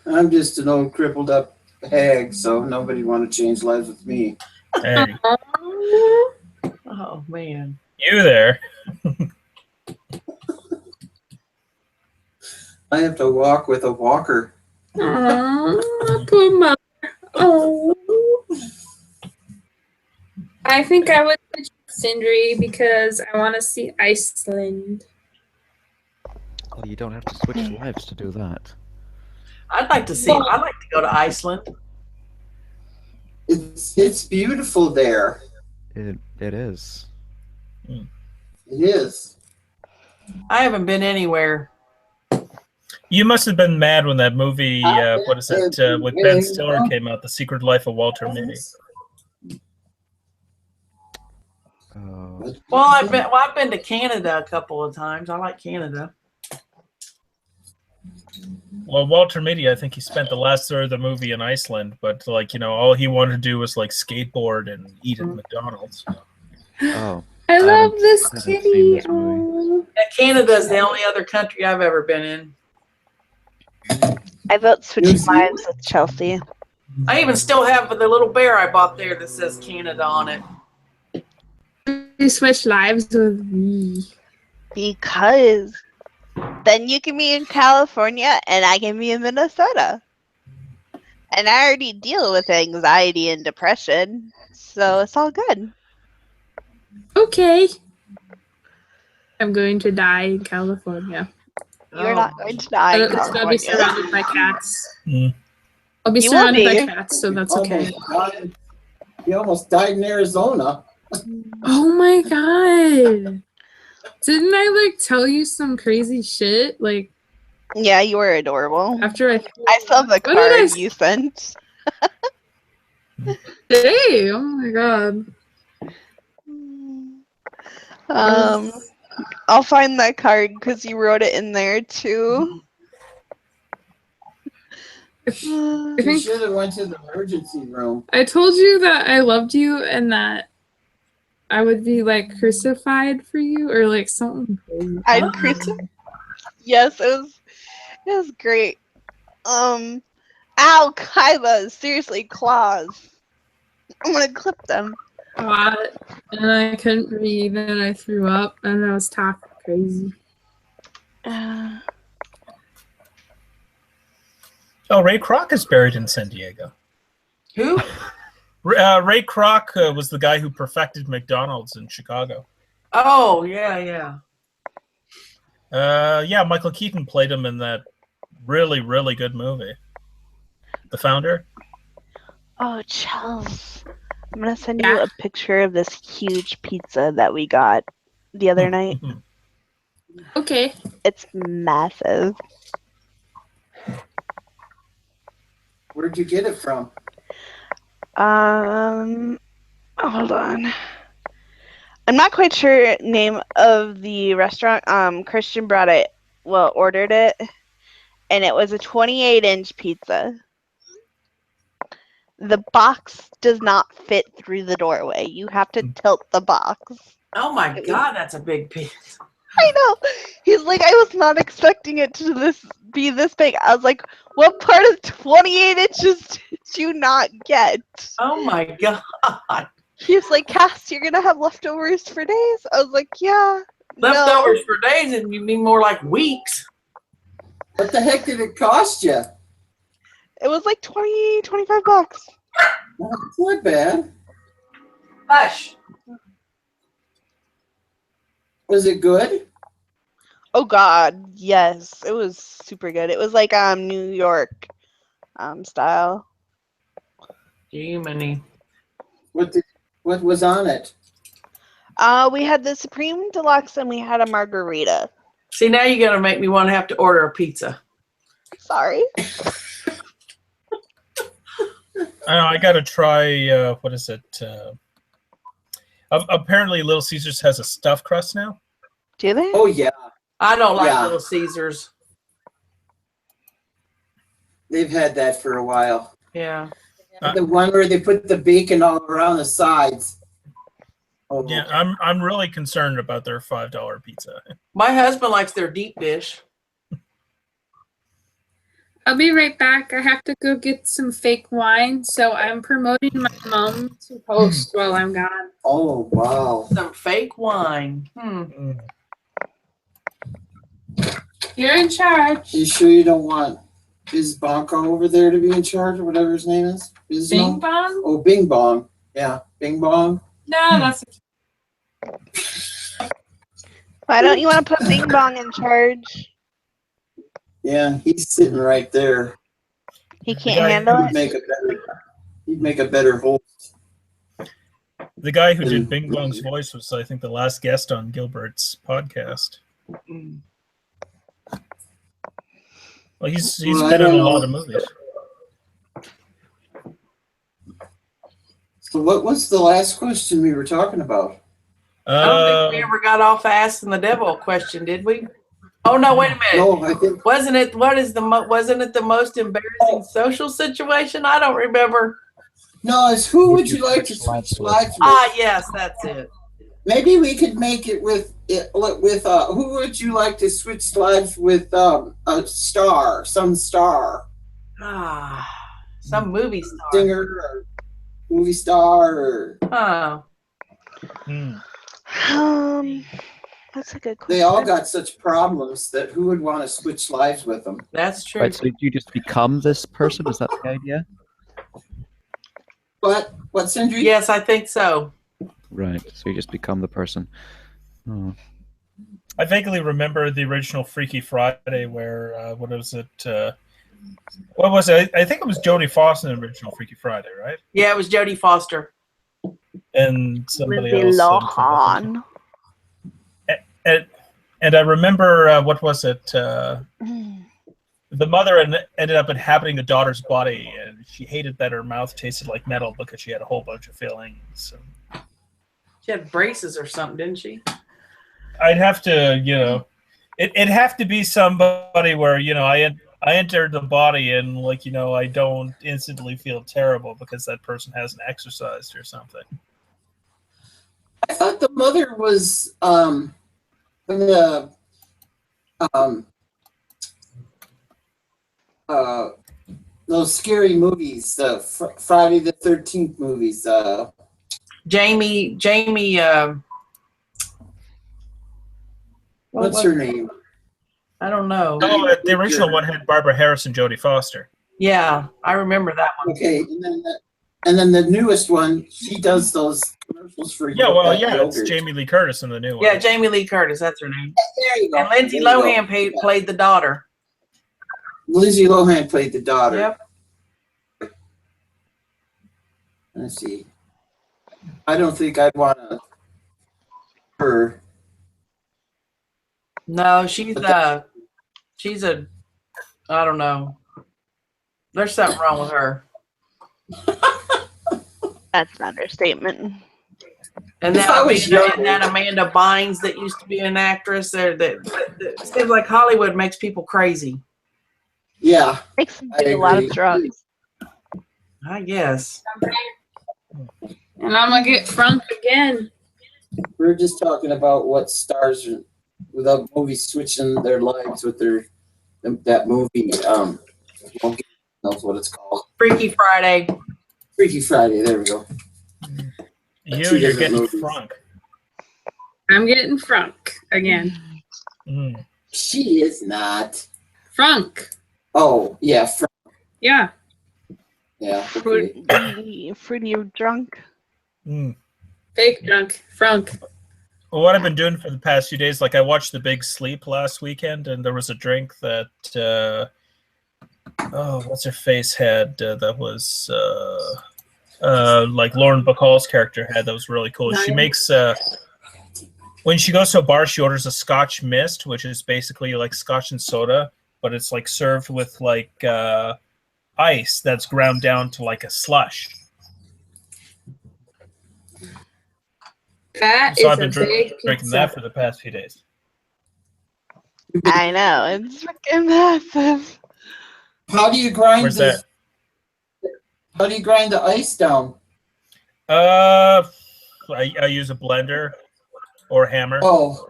I'm just an old crippled up hag, so nobody want to change lives with me. Hey, oh man. you there? I have to walk with a walker. Aww, poor mother. Oh. I think I would pick Sindri because I want to see Iceland. Well, you don't have to switch lives to do that. I'd like to see. I'd like to go to Iceland. It's beautiful there. It is. It is. I haven't been anywhere. You must have been mad when that movie, what is it, with Ben Stiller came out, The Secret Life of Walter Mitty. Well, I've been to Canada a couple of times. I like Canada. Well, Walter Mitty, I think he spent the last third of the movie in Iceland, but like, you know, all he wanted to do was like skateboard and eat at McDonald's. Oh. I love this haven't seen kitty. this movie. Yeah, Canada's the only other country I've ever been in. I vote switching New Zealand? lives with Chelsea. I even still have the little bear I bought there that says Canada on it. You switch lives with me. Because then you can be in California and I can be in Minnesota. And I already deal with anxiety and depression, so it's all good. Okay. I'm going to die in California. You're not going to die in It's going to be California. surrounded by cats. Mm. I'll be You will surrounded by be. cats, so that's okay. You almost died in Arizona. Oh my god. Didn't I like tell you some crazy shit? Like Yeah, you were adorable. after I I saw the What did I card s- you sent. Hey, oh my god. I'll find that card because you wrote it in there too. I You think should have went to the emergency room. I told you that I loved you and that I would be like crucified for you or like something crazy. I'd crucify. Yes, it was great. Ow, Kyla, seriously, claws. I'm gonna clip them. Hot, and I couldn't breathe and I threw up and I was talking crazy. Oh, Ray Kroc is buried in San Diego. Who? Ray Kroc was the guy who perfected McDonald's in Chicago. Oh, yeah. Yeah, Michael Keaton played him in that really, really good movie. The Founder. Oh, Chels. I'm gonna send you a picture of this huge pizza that we got the other night. Okay. It's massive. Where'd you get it from? Hold on. I'm not quite sure name of the restaurant. Christian ordered it, and it was a 28-inch pizza. The box does not fit through the doorway. You have to tilt the box. Oh my God, that's a big piece. I know. He's like, I was not expecting it to be this big. I was like, what part of 28 inches did you not get? Oh my God. He was like, Cass, you're gonna have leftovers for days? I was like, yeah. Leftovers for days, and you mean more like weeks. What the heck did it cost you? It was like 20, 25 bucks. That's not bad. Hush. Was it good? Oh God, yes. It was super good. It was like New York style. Jiminy. What was on it? We had the Supreme Deluxe and we had a margarita. See, now you're going to make me want to have to order a pizza. Sorry. I gotta try. What is it? Apparently, Little Caesars has a stuffed crust now. Do they? Oh yeah, I don't like Yeah. Little Caesars. they've had that for a while. Yeah. The one where they put the bacon all around the sides. Oh, Yeah, I'm really concerned about their $5 pizza. My husband likes their deep dish. I'll be right back. I have to go get some fake wine, so I'm promoting my mom to host while I'm gone. oh wow. Some fake wine. You're in charge. You sure you don't want Biz Bonko over there to be in charge or whatever his name is? Bizmo? Bing bong? Oh, Bing Bong. Yeah, Bing Bong. No, that's Why don't you want to put Bing Bong in charge? Yeah, he's sitting right there. He The can't guy handle who it. He'd make a better host. The guy who did Bing Bong's voice was, I think, the last guest on Gilbert's podcast. Well, he's Well, I been in don't a lot know. of movies. So what was the last question we were talking about? I don't think we ever got off asking the devil a question, did we? Oh no, wait a minute. No, I think Wasn't it wasn't it the most embarrassing social situation? I don't remember. no, it's who would you like to switch lives with? Ah, yes, that's it. Maybe we could make it with who would you like to switch lives with? A star, some star, Ah, some movie star. singer, or movie star, or Oh, That's a good question. they all got such problems that who would want to switch lives with them? that's true. Right, so you just become this person? Is that the idea? What, Sindri? Yes, I think so. Right, so you just become the person. Oh. I vaguely remember the original Freaky Friday where, what was it? What was it? I think it was Jodie Foster in the original Freaky Friday, right? Yeah, it was Jodie Foster. And somebody Lindsay else. Lohan. And I remember, what was it? The mother ended up inhabiting the daughter's body, and she hated that her mouth tasted like metal because she had a whole bunch of fillings. She had braces or something, didn't she? I'd have to, it'd have to be somebody where, I entered the body and, I don't instantly feel terrible because that person hasn't exercised or something. I thought the mother was in the those scary movies, the Friday the 13th movies. Jamie. What's her name? I don't know. Oh, the original one had Barbara Harris and Jodie Foster. Yeah, I remember that one. Okay, and then the newest one, she does those commercials for Yeah, well, yeah, yogurt. it's Jamie Lee Curtis in the new one. Yeah, Jamie Lee Curtis, that's her name. There you go. And Lindsay There you go. Lohan played the daughter. Lindsay Lohan played the daughter. Yep. Let's see. I don't think I'd want her. No, she's a, I don't know. There's something wrong with her. That's an understatement. And If I was young- that Amanda Bynes that used to be an actress there, that seems like Hollywood makes people crazy. Yeah, Makes them I do a lot agree. of drugs. I guess. And I'm gonna get Frunk again. we're just talking about what stars are, without movies switching their lives with that movie. Won't get knows what it's called. Freaky Friday. Freaky Friday. There we go. You're Two getting different movies. Frank. I'm getting Frunk again. Mm. She is not. Frunk. Oh yeah, Yeah. yeah. Okay. Fruity drunk. Mm. Fake drunk. Frunk. Well, what I've been doing for the past few days, like I watched The Big Sleep last weekend, and there was a drink that, what's her face had that was like Lauren Bacall's character had that was really cool. She makes, when she goes to a bar, she orders a Scotch Mist, which is basically like Scotch and soda, but it's like served with like ice that's ground down to like a slush. That So is I've a been big drinking pizza. that for the past few days. I know. It's freaking massive. How do you grind Where's this? How do you grind the ice down? I use a blender or a hammer. Oh,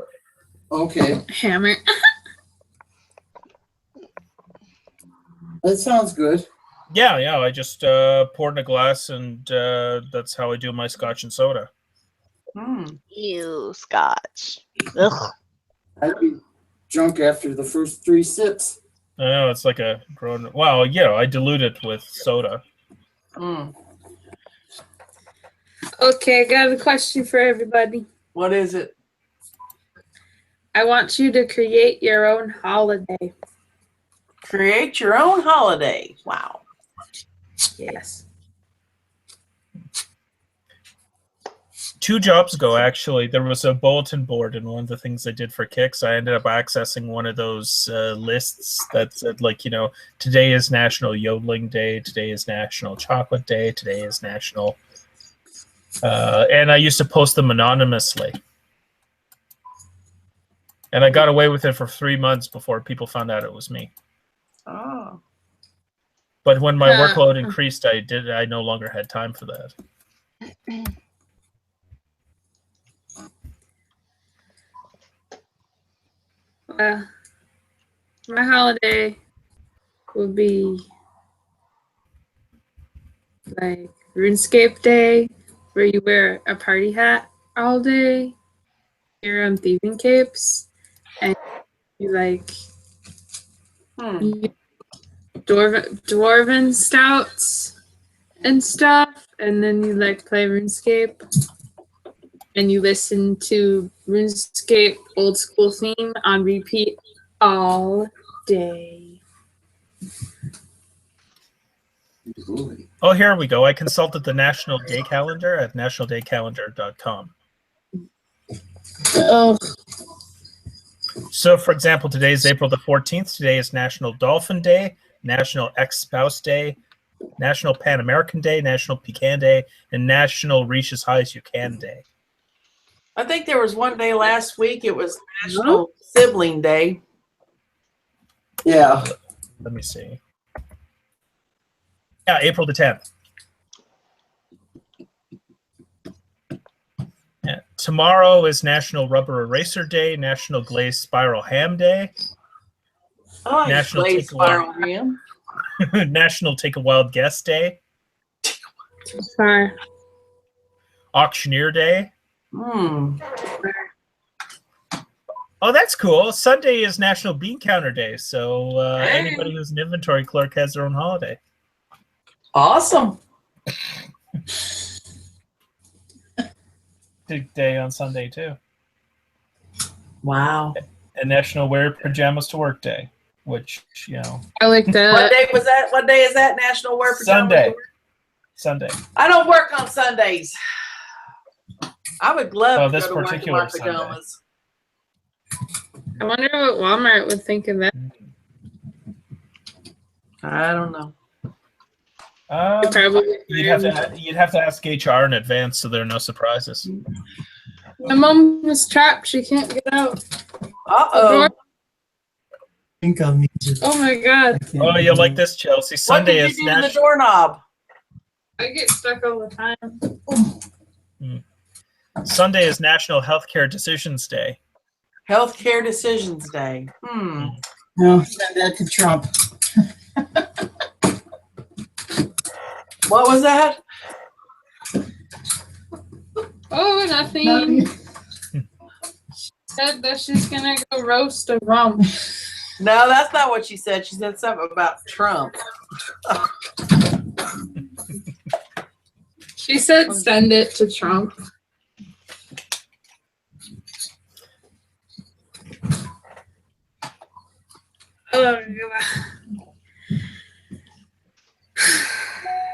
okay. Hammer. That sounds good. Yeah, I just pour it in a glass, and that's how I do my Scotch and soda. Hmm. Ew, scotch. Ugh. I'd be drunk after the first 3 sips. I know it's like a grown. Well, I dilute it with soda. Mm. Okay, I got a question for everybody. What is it? I want you to create your own holiday. Create your own holiday. Wow. Yes. 2 jobs ago, actually, there was a bulletin board, and one of the things I did for kicks, I ended up accessing one of those lists that said, like, today is National Yodeling Day, today is National Chocolate Day, today is National... and I used to post them anonymously. And I got away with it for 3 months before people found out it was me. Oh. But when my workload increased, I no longer had time for that. My holiday would be like RuneScape Day, where you wear a party hat all day, you're on thieving capes, and you like dwarven stouts and stuff, and then you like play RuneScape, and you listen to RuneScape old school theme on repeat all day. Oh, here we go. I consulted the National Day Calendar at nationaldaycalendar.com. Oh, So, for example, today is April the 14th. Today is National Dolphin Day, National Ex-Spouse Day, National Pan American Day, National Pecan Day, and National Reach as High as You Can Day. I think there was one day last week. It was National Sibling Day. Yeah. Let me see. Yeah, April the 10th. Yeah. Tomorrow is National Rubber Eraser Day, National Glazed Spiral Ham Day, I like National glazed Take a Wild- spiral ham. National Take a Wild Guess Day, sorry. Auctioneer Day. Hmm. Oh, that's cool. Sunday is National Bean Counter Day, so anybody who's an inventory clerk has their own holiday. Awesome. Big day on Sunday, too. Wow. And National Wear Pajamas to Work Day, which, I like What that. day was that? What day is that? National Wear Pajamas? Sunday. Sunday. I don't work on Sundays. I would love to This go to work in particular my pajamas. I wonder what Walmart would think of that. I don't know. Probably. You'd have to ask HR in advance, so there are no surprises. My mom was trapped. She can't get out. Uh-oh. think I'll need to. Oh my god. Oh, you like this, Chelsea? What Sunday did is you do to the National. doorknob? I get stuck all the time. Sunday is National Healthcare Decisions Day. Healthcare Decisions Day. Hmm. No, send that to Trump. What was that? Oh, nothing. Said that she's gonna go roast a rump. No, that's not what she said. She said something about Trump. She said send it to Trump. Oh,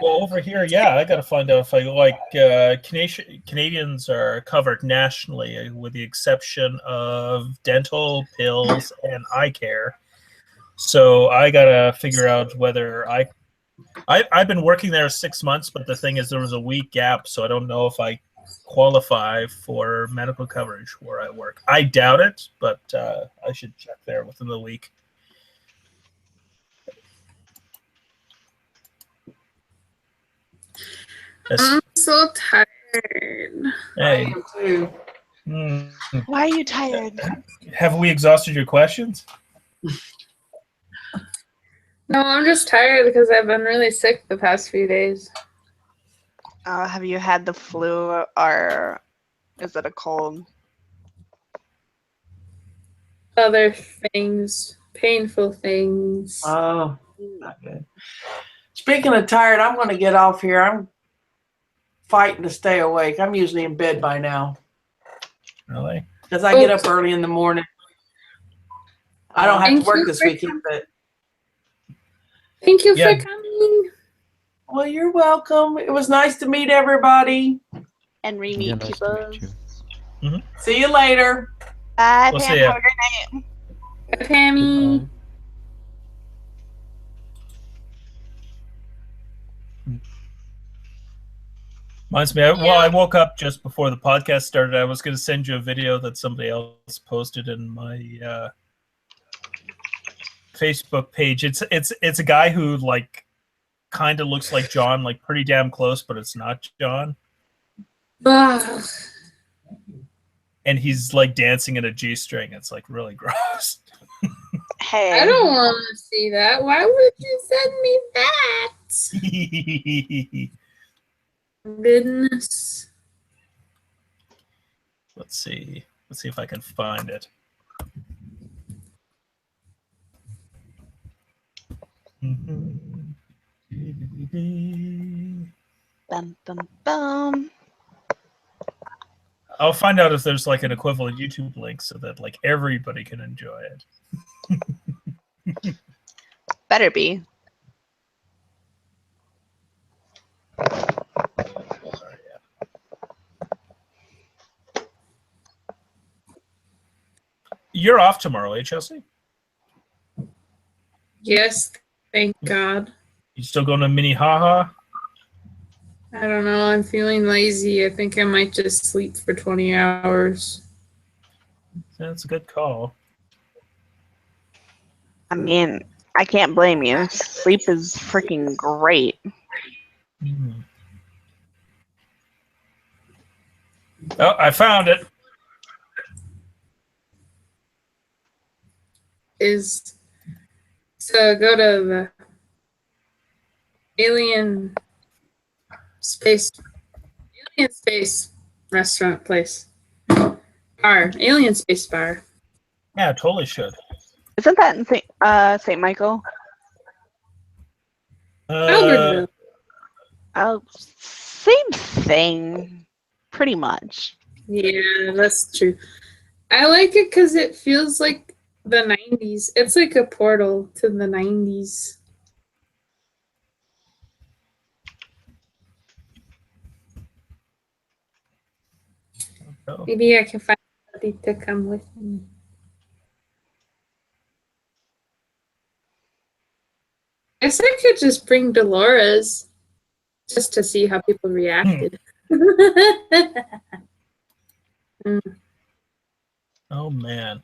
Well, over here, yeah, I got to find out if I like Canadians are covered nationally, with the exception of dental, pills, and eye care. So I got to figure out whether I've been working there 6 months, but the thing is there was a week gap, so I don't know if I qualify for medical coverage where I work. I doubt it, but I should check there within the week. I'm so tired. I Hey, am too. Why are you tired? have we exhausted your questions? No, I'm just tired because I've been really sick the past few days. Have you had the flu or is it a cold? other things, painful things. Oh, not good. Speaking of tired, I'm going to get off here. I'm fighting to stay awake. I'm usually in bed by now Really? because I get up early in the morning. I don't have Thank to work you this for weekend, but Thank you Yeah. for coming. well, you're welcome. It was nice to meet everybody. And Yeah, re-meet nice people. to meet you. See you later. Bye, We'll Pam. see ya. Have a great night. Bye, Pammy. Goodbye. Reminds me, I woke up just before the podcast started. I was going to send you a video that somebody else posted in my Facebook page. It's a guy who like kind of looks like John, like pretty damn close, but it's not John. Ugh. And he's like dancing in a G-string. It's like really gross. Hey. I don't want to see that. Why would you send me that? Goodness. Let's see if I can find it. Bum, bum, bum. I'll find out if there's like an equivalent YouTube link so that like everybody can enjoy it. Better be. You're off tomorrow, eh, Chelsea? Yes, thank God. You still going to Minnehaha? I don't know. I'm feeling lazy. I think I might just sleep for 20 hours. That's a good call. I mean, I can't blame you. Sleep is freaking great. Mhm. Oh, I found it. So go to the alien space restaurant place. Alien space bar. Yeah, totally should. Isn't that in St. Michael? Albertville. Oh, same thing. Pretty much. Yeah, that's true. I like it because it feels like the 90s. It's like a portal to the 90s. Oh. Maybe I can find somebody to come with me. I guess I could just bring Dolores just to see how people reacted. Oh man.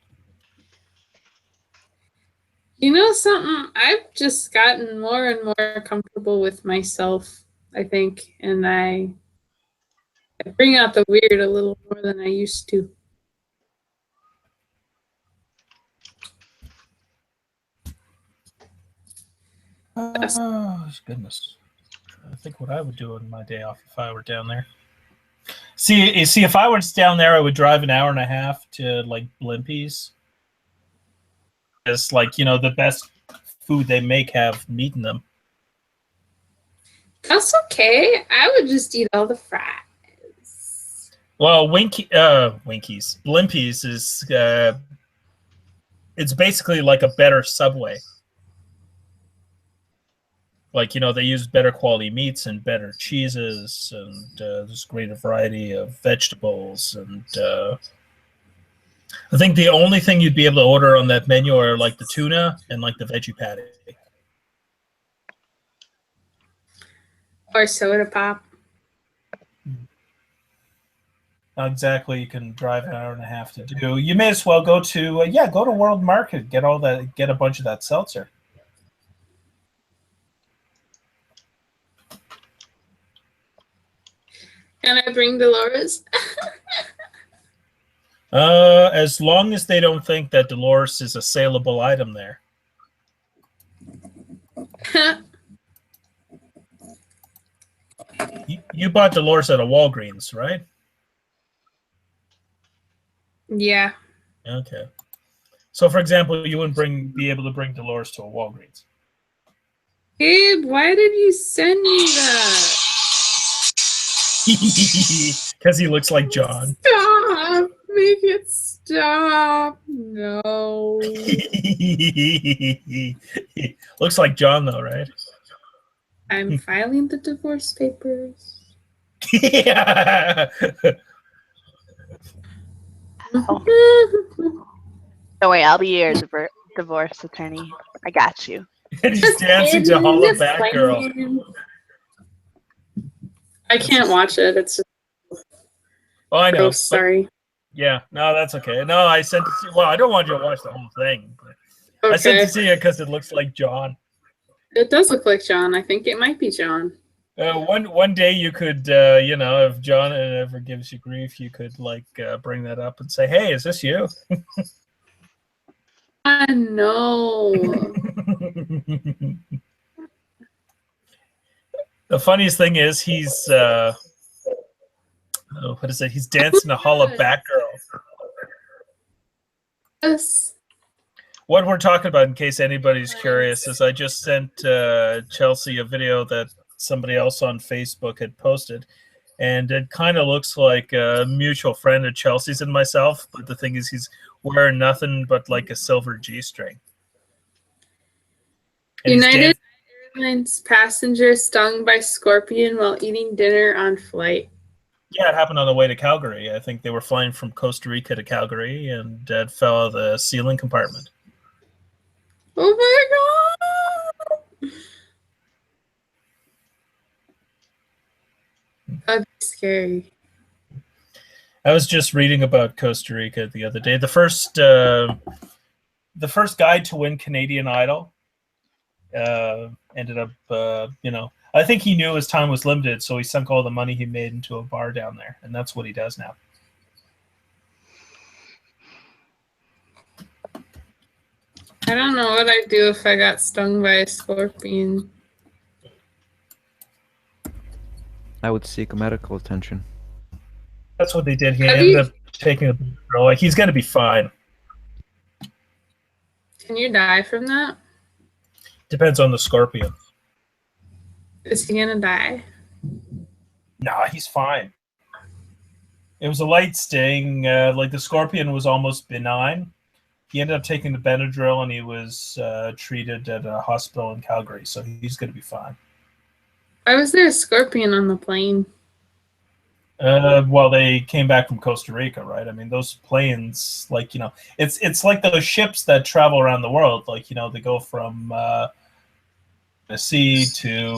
You know something? I've just gotten more and more comfortable with myself, I think, and I bring out the weird a little more than I used to. Oh goodness. I think what I would do on my day off if I were down there. See, if I was down there, I would drive an hour and a half to like Blimpies. It's like, you know, the best food they make have meat in them. That's okay. I would just eat all the fries. Well, Blimpies is it's basically like a better Subway. Like, you know, they use better quality meats and better cheeses, and there's a greater variety of vegetables. And I think the only thing you'd be able to order on that menu are like the tuna and like the veggie patty. Or soda pop. Not exactly. You can drive an hour and a half to do. You may as well go to go to World Market, get a bunch of that seltzer. Can I bring Dolores? As long as they don't think that Dolores is a saleable item there. You bought Dolores at a Walgreens, right? Yeah. Okay. So, for example, you wouldn't be able to bring Dolores to a Walgreens. Gabe, why did you send me that? Because he looks like John. Stop! Make it stop! No. Looks like John, though, right? I'm filing the divorce papers. Yeah. Don't worry, I'll be your divorce attorney. I got you. And he's dancing to Holla Back Girl. I can't watch it. It's just Oh, I know. gross. Sorry. Yeah, no, that's okay. No, I sent it to you. Well, I don't want you to watch the whole thing. But I sent Okay. it to you because it looks like John. It does look like John. I think it might be John. One day you could, if John ever gives you grief, you could bring that up and say, "Hey, is this you?" I know. The funniest thing is he's what is it? He's dancing to Holla Back Girl. Yes. What we're talking about, in case anybody's curious, is I just sent Chelsea a video that somebody else on Facebook had posted, and it kind of looks like a mutual friend of Chelsea's and myself, but the thing is he's wearing nothing but like a silver G-string. And United Airlines passenger stung by scorpion while eating dinner on flight. Yeah, it happened on the way to Calgary. I think they were flying from Costa Rica to Calgary, and it fell out of the ceiling compartment. Oh my god! That'd be scary. I was just reading about Costa Rica the other day. The first guy to win Canadian Idol ended up, I think he knew his time was limited, so he sunk all the money he made into a bar down there, and that's what he does now. I don't know what I'd do if I got stung by a scorpion. I would seek medical attention. That's what they did. He Have ended you- up taking a girl. Like, he's going to be fine. Can you die from that? Depends on the scorpion. Is he gonna die? Nah, he's fine. It was a light sting. The scorpion was almost benign. He ended up taking the Benadryl, and he was treated at a hospital in Calgary, so he's going to be fine. Why was there a scorpion on the plane? Well, they came back from Costa Rica, right? I mean, those planes, it's like those ships that travel around the world. They go from the sea to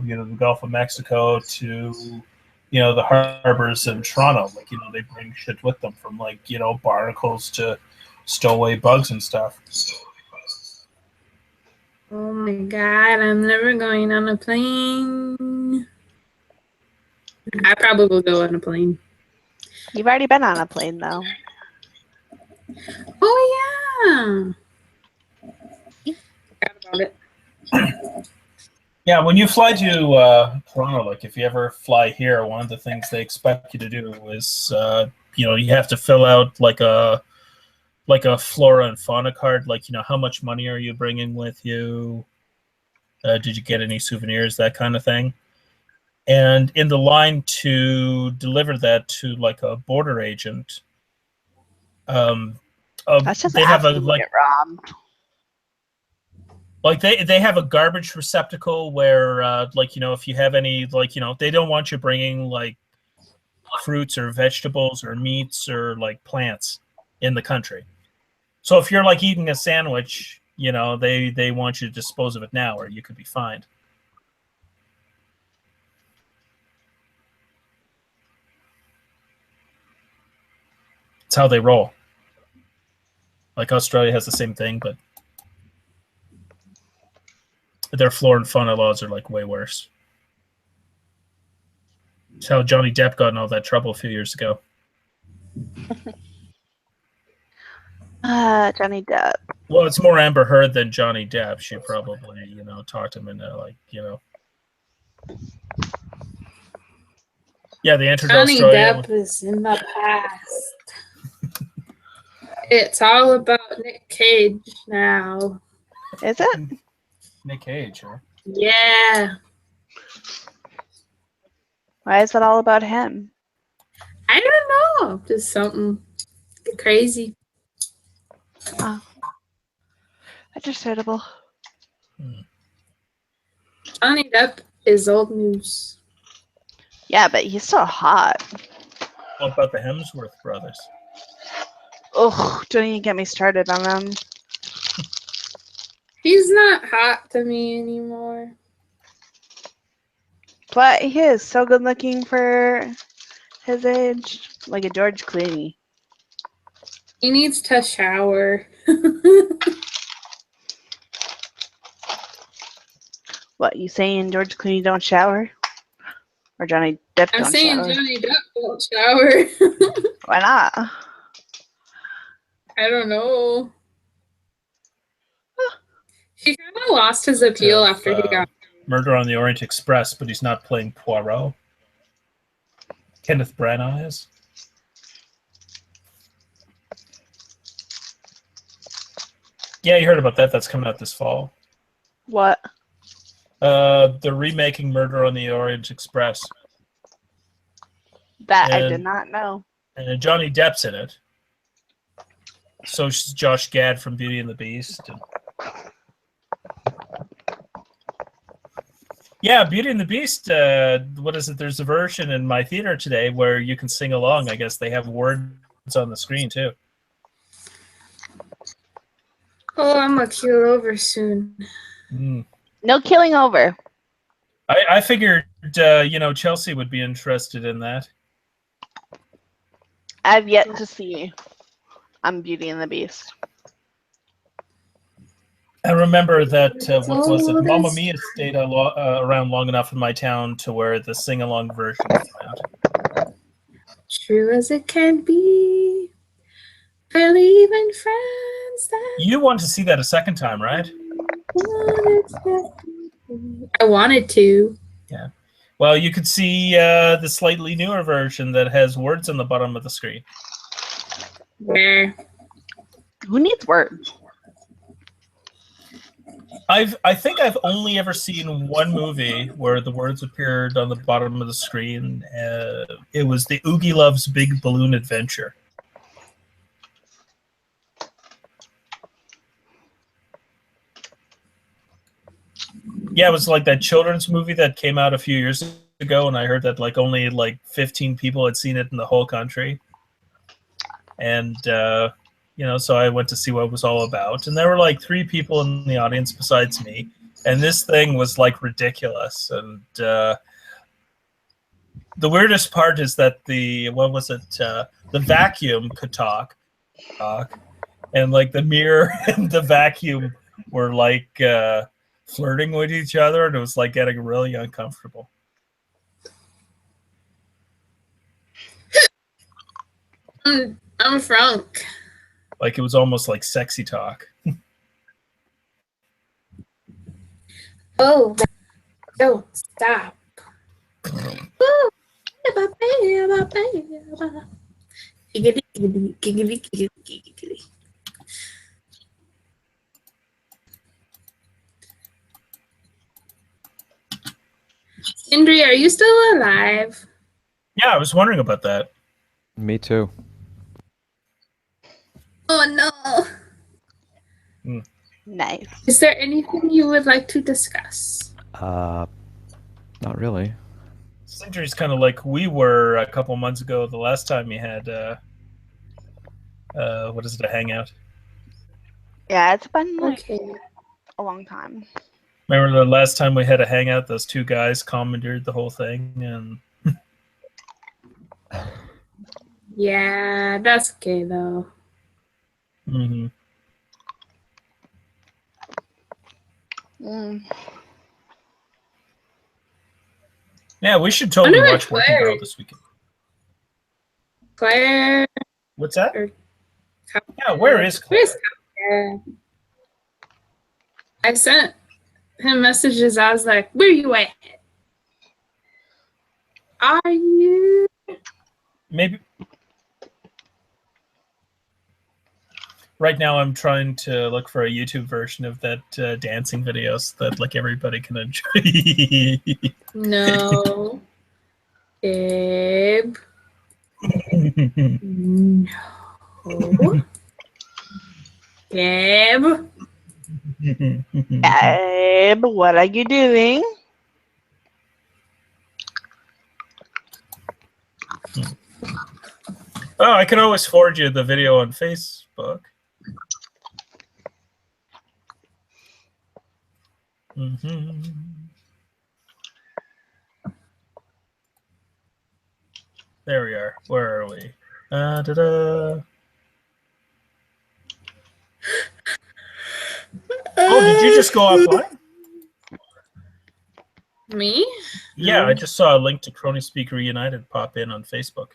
the Gulf of Mexico to the harbors in Toronto. They bring shit with them from barnacles to stowaway bugs and stuff. Oh my god, I'm never going on a plane. I probably will go on a plane. You've already been on a plane, though. Oh yeah. Forgot about it. Yeah, when you fly to Toronto, if you ever fly here, one of the things they expect you to do is, you have to fill out a flora and fauna card. How much money are you bringing with you? Did you get any souvenirs? That kind of thing. And in the line to deliver that to a border agent, That's just they have get robbed. They have a garbage receptacle where if you have any they don't want you bringing fruits or vegetables or meats or plants in the country. So if you're eating a sandwich, they want you to dispose of it now, or you could be fined. It's how they roll. Australia has the same thing, but their flora and fauna laws are way worse. It's how Johnny Depp got in all that trouble a few years ago. Johnny Depp. Well, it's more Amber Heard than Johnny Depp. She probably, talked him into Yeah, they entered Johnny Australia. Depp is in the past. It's all about Nick Cage now. Is it? Nick Cage, huh? Yeah. Why is it all about him? I don't know. Just something crazy. Understandable. Johnny Depp is old news. Yeah, but he's so hot. What about the Hemsworth brothers? Ugh, don't even get me started on them. He's not hot to me anymore. But he is so good looking for his age. Like a George Clooney. He needs to shower. What, you saying George Clooney don't shower? Or Johnny Depp I'm don't saying shower? Johnny Depp won't shower. Why not? I don't know. He kind of lost his appeal after he got. Murder on the Orient Express, but he's not playing Poirot. Kenneth Branagh is. Yeah, you heard about that. That's coming out this fall. What? They're remaking Murder on the Orient Express. That I And- did not know. And Johnny Depp's in it. So is Josh Gad from Beauty and the Beast. And... Yeah, Beauty and the Beast. What is it? There's a version in my theater today where you can sing along. I guess they have words on the screen too. Oh, I'm gonna keel over soon. Mm. No killing over. I figured, Chelsea would be interested in that. I've yet to see Beauty and the Beast. I remember that, what was it? Oh, Mamma that's Mia stayed around long enough in my town to where the sing-along version came out. true as it can be. Barely even friends that You want to see that a second time, right? I wanted to. Well, you could see the slightly newer version that has words on the bottom of the screen. Where? Who needs words? I think I've only ever seen one movie where the words appeared on the bottom of the screen. It was the Oogie Loves Big Balloon Adventure. Yeah, it was like that children's movie that came out a few years ago, and I heard that only 15 people had seen it in the whole country. And so I went to see what it was all about, and there were 3 people in the audience besides me, and this thing was ridiculous. And the weirdest part is that the vacuum could talk, and the mirror and the vacuum were flirting with each other, and it was getting really uncomfortable. I'm Frank. It was almost like sexy talk. Oh, don't stop. Indri, are you still alive? Yeah, I was wondering about that. Me too. Oh no. Nice. Is there anything you would like to discuss? Not really. Sindri's kind of like we were a couple months ago, the last time we had a hangout. Yeah, it's been Okay. a long time. Remember the last time we had a hangout, those 2 guys commandeered the whole thing, and Yeah, that's okay though. mm-hmm. Mm. Yeah, we should totally Wonder where watch Working Claire Girl is. this weekend. Claire, What's that? Or- Yeah, where is Claire? where's Claire? I sent him messages. I was like, "Where you at? Are you?" Maybe Right now, I'm trying to look for a YouTube version of that dancing video so that like everybody can enjoy. No. Gabe. No. Gabe. Gabe, what are you doing? Oh, I can always forward you the video on Facebook. There we are. Where are we? Da-da. Oh, did you just go offline? Me? Yeah, I just saw a link to Cronies Reunited pop in on Facebook.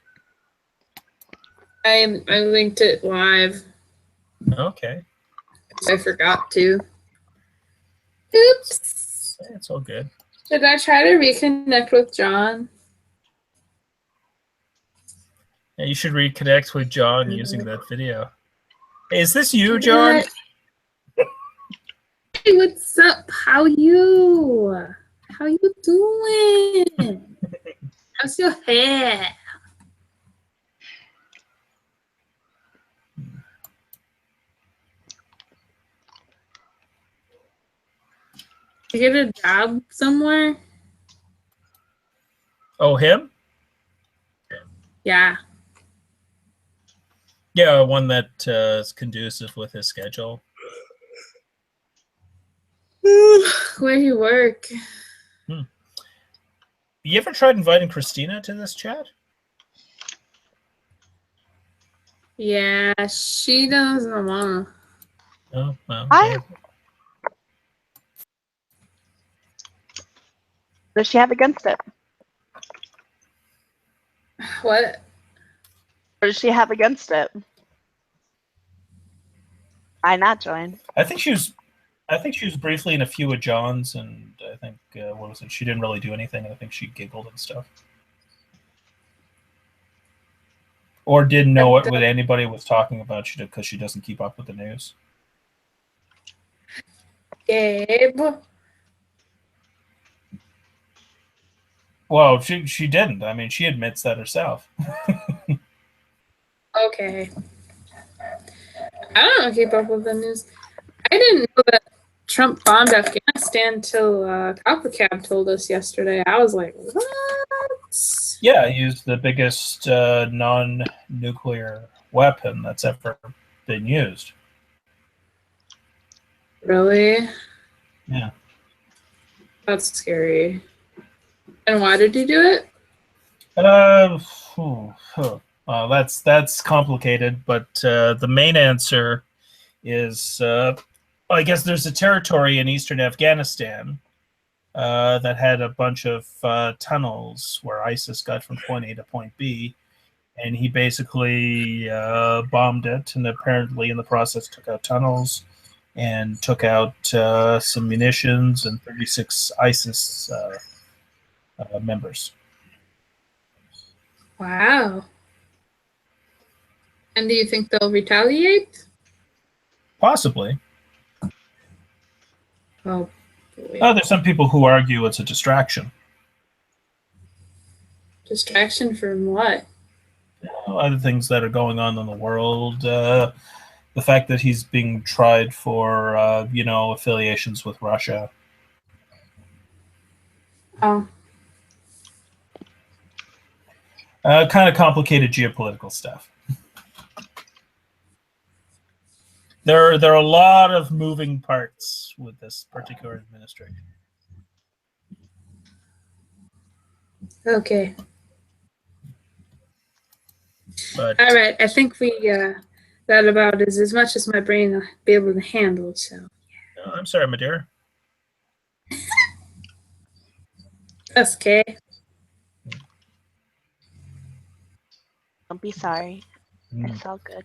I linked it live. Okay. I forgot to. Oops. It's all good. Did I try to reconnect with John? Yeah, you should reconnect with John using that video. Hey, is this you, John? Hey, what's up? How you? How you doing? How's your hair? Did you get a job somewhere? Oh, him? Yeah. Yeah, one that is conducive with his schedule. Where do you work? You ever tried inviting Christina to this chat? Yeah, she doesn't want to. Oh, well. What does she have against it? What? What does she have against it? Why not join? I think she was briefly in a few of John's, and I think what was it? She didn't really do anything. I think she giggled and stuff, or didn't know what anybody was talking about. Because she doesn't keep up with the news. Gabe. Well, she didn't. I mean, she admits that herself. Okay. I don't keep up with the news. I didn't know that Trump bombed Afghanistan till Copper Cab told us yesterday. I was like, what? Yeah, he used the biggest non-nuclear weapon that's ever been used. Really? Yeah. That's scary. And why did he do it? That's complicated, but the main answer is, I guess there's a territory in eastern Afghanistan that had a bunch of tunnels where ISIS got from point A to point B, and he basically bombed it, and apparently in the process took out tunnels and took out some munitions and 36 ISIS members. Wow. And do you think they'll retaliate? Possibly. Oh, boy. There's some people who argue it's a distraction. Distraction from what? Other things that are going on in the world. The fact that he's being tried for, affiliations with Russia. Oh. Kind of complicated geopolitical stuff. There are a lot of moving parts with this particular administration. Okay. But All right. I think that about is as much as my brain will be able to handle. So. I'm sorry, my dear. That's okay. Don't be sorry. It's all good.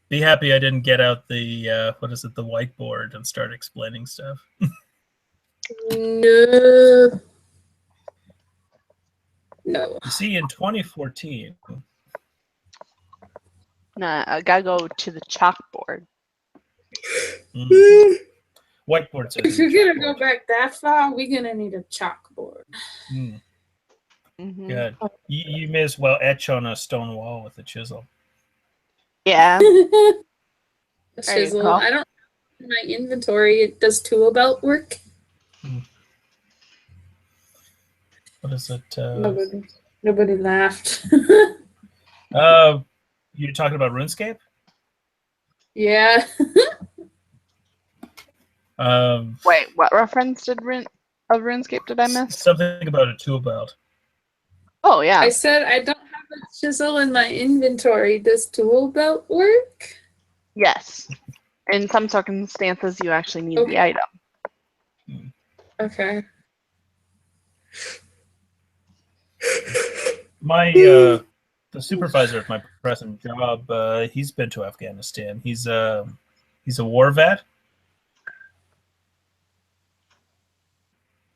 Be happy I didn't get out the the whiteboard and start explaining stuff. No. No. You see, in 2014, Nah, I gotta go to the chalkboard. Mm. Whiteboard says. If you're gonna go back that far, we're gonna need a chalkboard. Mm, Hmm. good. You may as well etch on a stone wall with a chisel. Yeah. A There you chisel. go. I don't in my inventory. It does tool belt work. What is it? Nobody laughed. You're talking about RuneScape? Yeah. Wait, what reference of RuneScape did I miss? Something about a tool belt. Oh yeah. I said I don't have a chisel in my inventory. Does tool belt work? Yes. In some circumstances, you actually need Okay. the item. Okay. My the supervisor of my present job, he's been to Afghanistan. He's a war vet.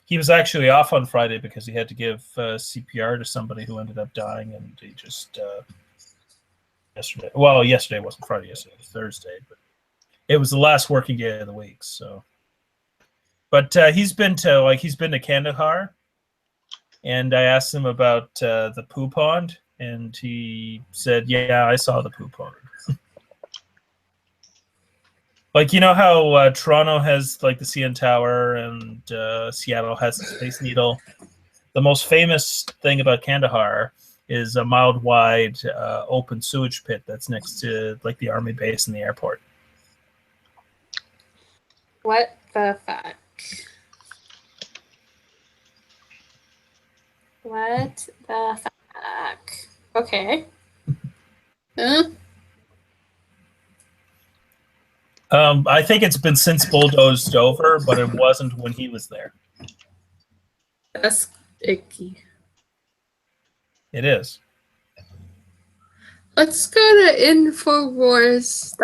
He was actually off on Friday because he had to give CPR to somebody who ended up dying, and he just yesterday. Well, yesterday wasn't Friday. Yesterday was Thursday, but it was the last working day of the week. So, but he's been to Kandahar, and I asked him about the poo pond, and he said, "Yeah, I saw the poo pond." Like, you know how Toronto has like the CN Tower and Seattle has the Space Needle? The most famous thing about Kandahar is a mile-wide open sewage pit that's next to like the army base and the airport. What the fuck? What the fuck? Okay. Huh? I think it's been since bulldozed over, but it wasn't when he was there. That's icky. It is. Let's go to Infowars.com.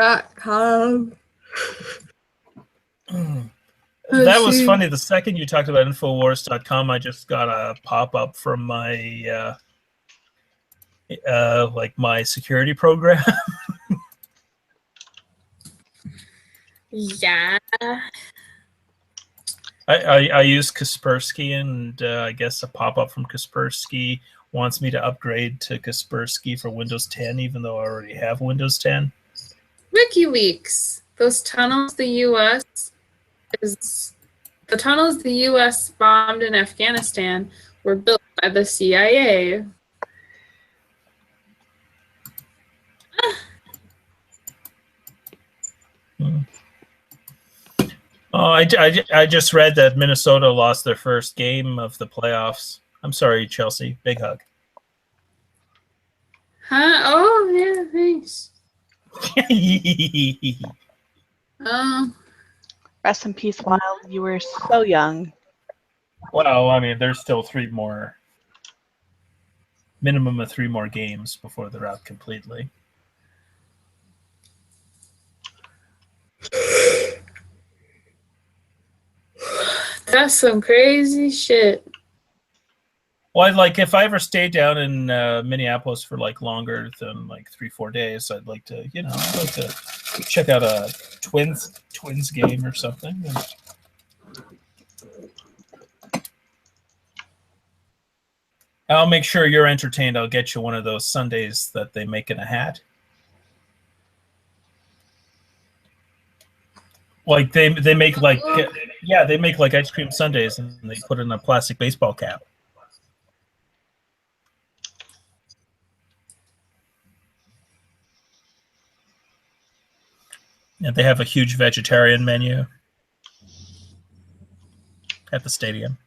That was funny. The second you talked about Infowars.com, I just got a pop-up from my like my security program. Yeah. I use Kaspersky, and I guess a pop-up from Kaspersky wants me to upgrade to Kaspersky for Windows 10, even though I already have Windows 10. WikiLeaks. Those tunnels the U.S. bombed in Afghanistan were built by the CIA. Oh, I just read that Minnesota lost their first game of the playoffs. I'm sorry, Chelsea. Big hug. Huh? Oh, yeah, thanks. Oh, Rest in peace, Wild. You were so young. Well, I mean, there's still minimum of 3 more games before they're out completely. that's some crazy shit. Well, like if I ever stay down in Minneapolis for like longer than like 3-4 days, I'd like to check out a Twins game or something. I'll make sure you're entertained. I'll get you one of those sundaes that they make in a hat. Like they make like they make like ice cream sundaes, and they put in a plastic baseball cap. And they have a huge vegetarian menu at the stadium.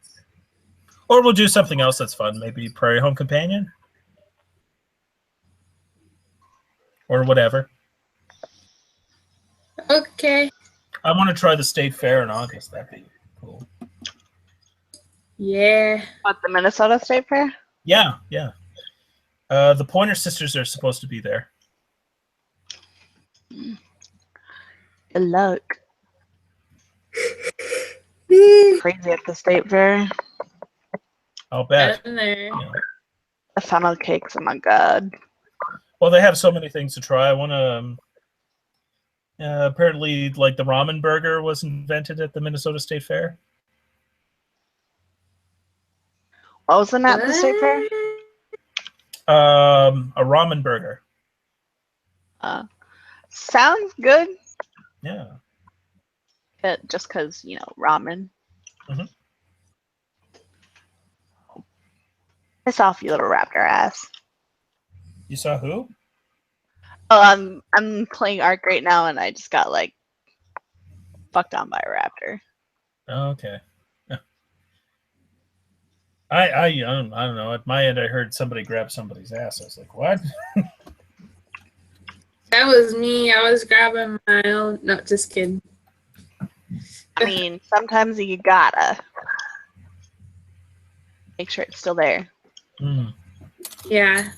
Or we'll do something else that's fun. Maybe Prairie Home Companion? Or whatever. Okay. I want to try the State Fair in August. That'd be cool. Yeah. What, the Minnesota State Fair? Yeah. The Pointer Sisters are supposed to be there. Good luck. Crazy at the State Fair. I'll bet. In there. Yeah. The funnel cakes, oh my god. Well, they have so many things to try. I want to. Apparently, like the ramen burger was invented at the Minnesota State Fair. What was in at the state fair? A ramen burger. Sounds good. Yeah. Just because, ramen. Mhm. Piss off, you little raptor ass. You saw who? Oh, I'm playing Ark right now, and I just got fucked on by a raptor. Oh, okay. Yeah. I don't know. At my end, I heard somebody grab somebody's ass. I was like, what? That was me. I was grabbing my own. No, just kidding. I mean, sometimes you gotta make sure it's still there. Mm. Yeah.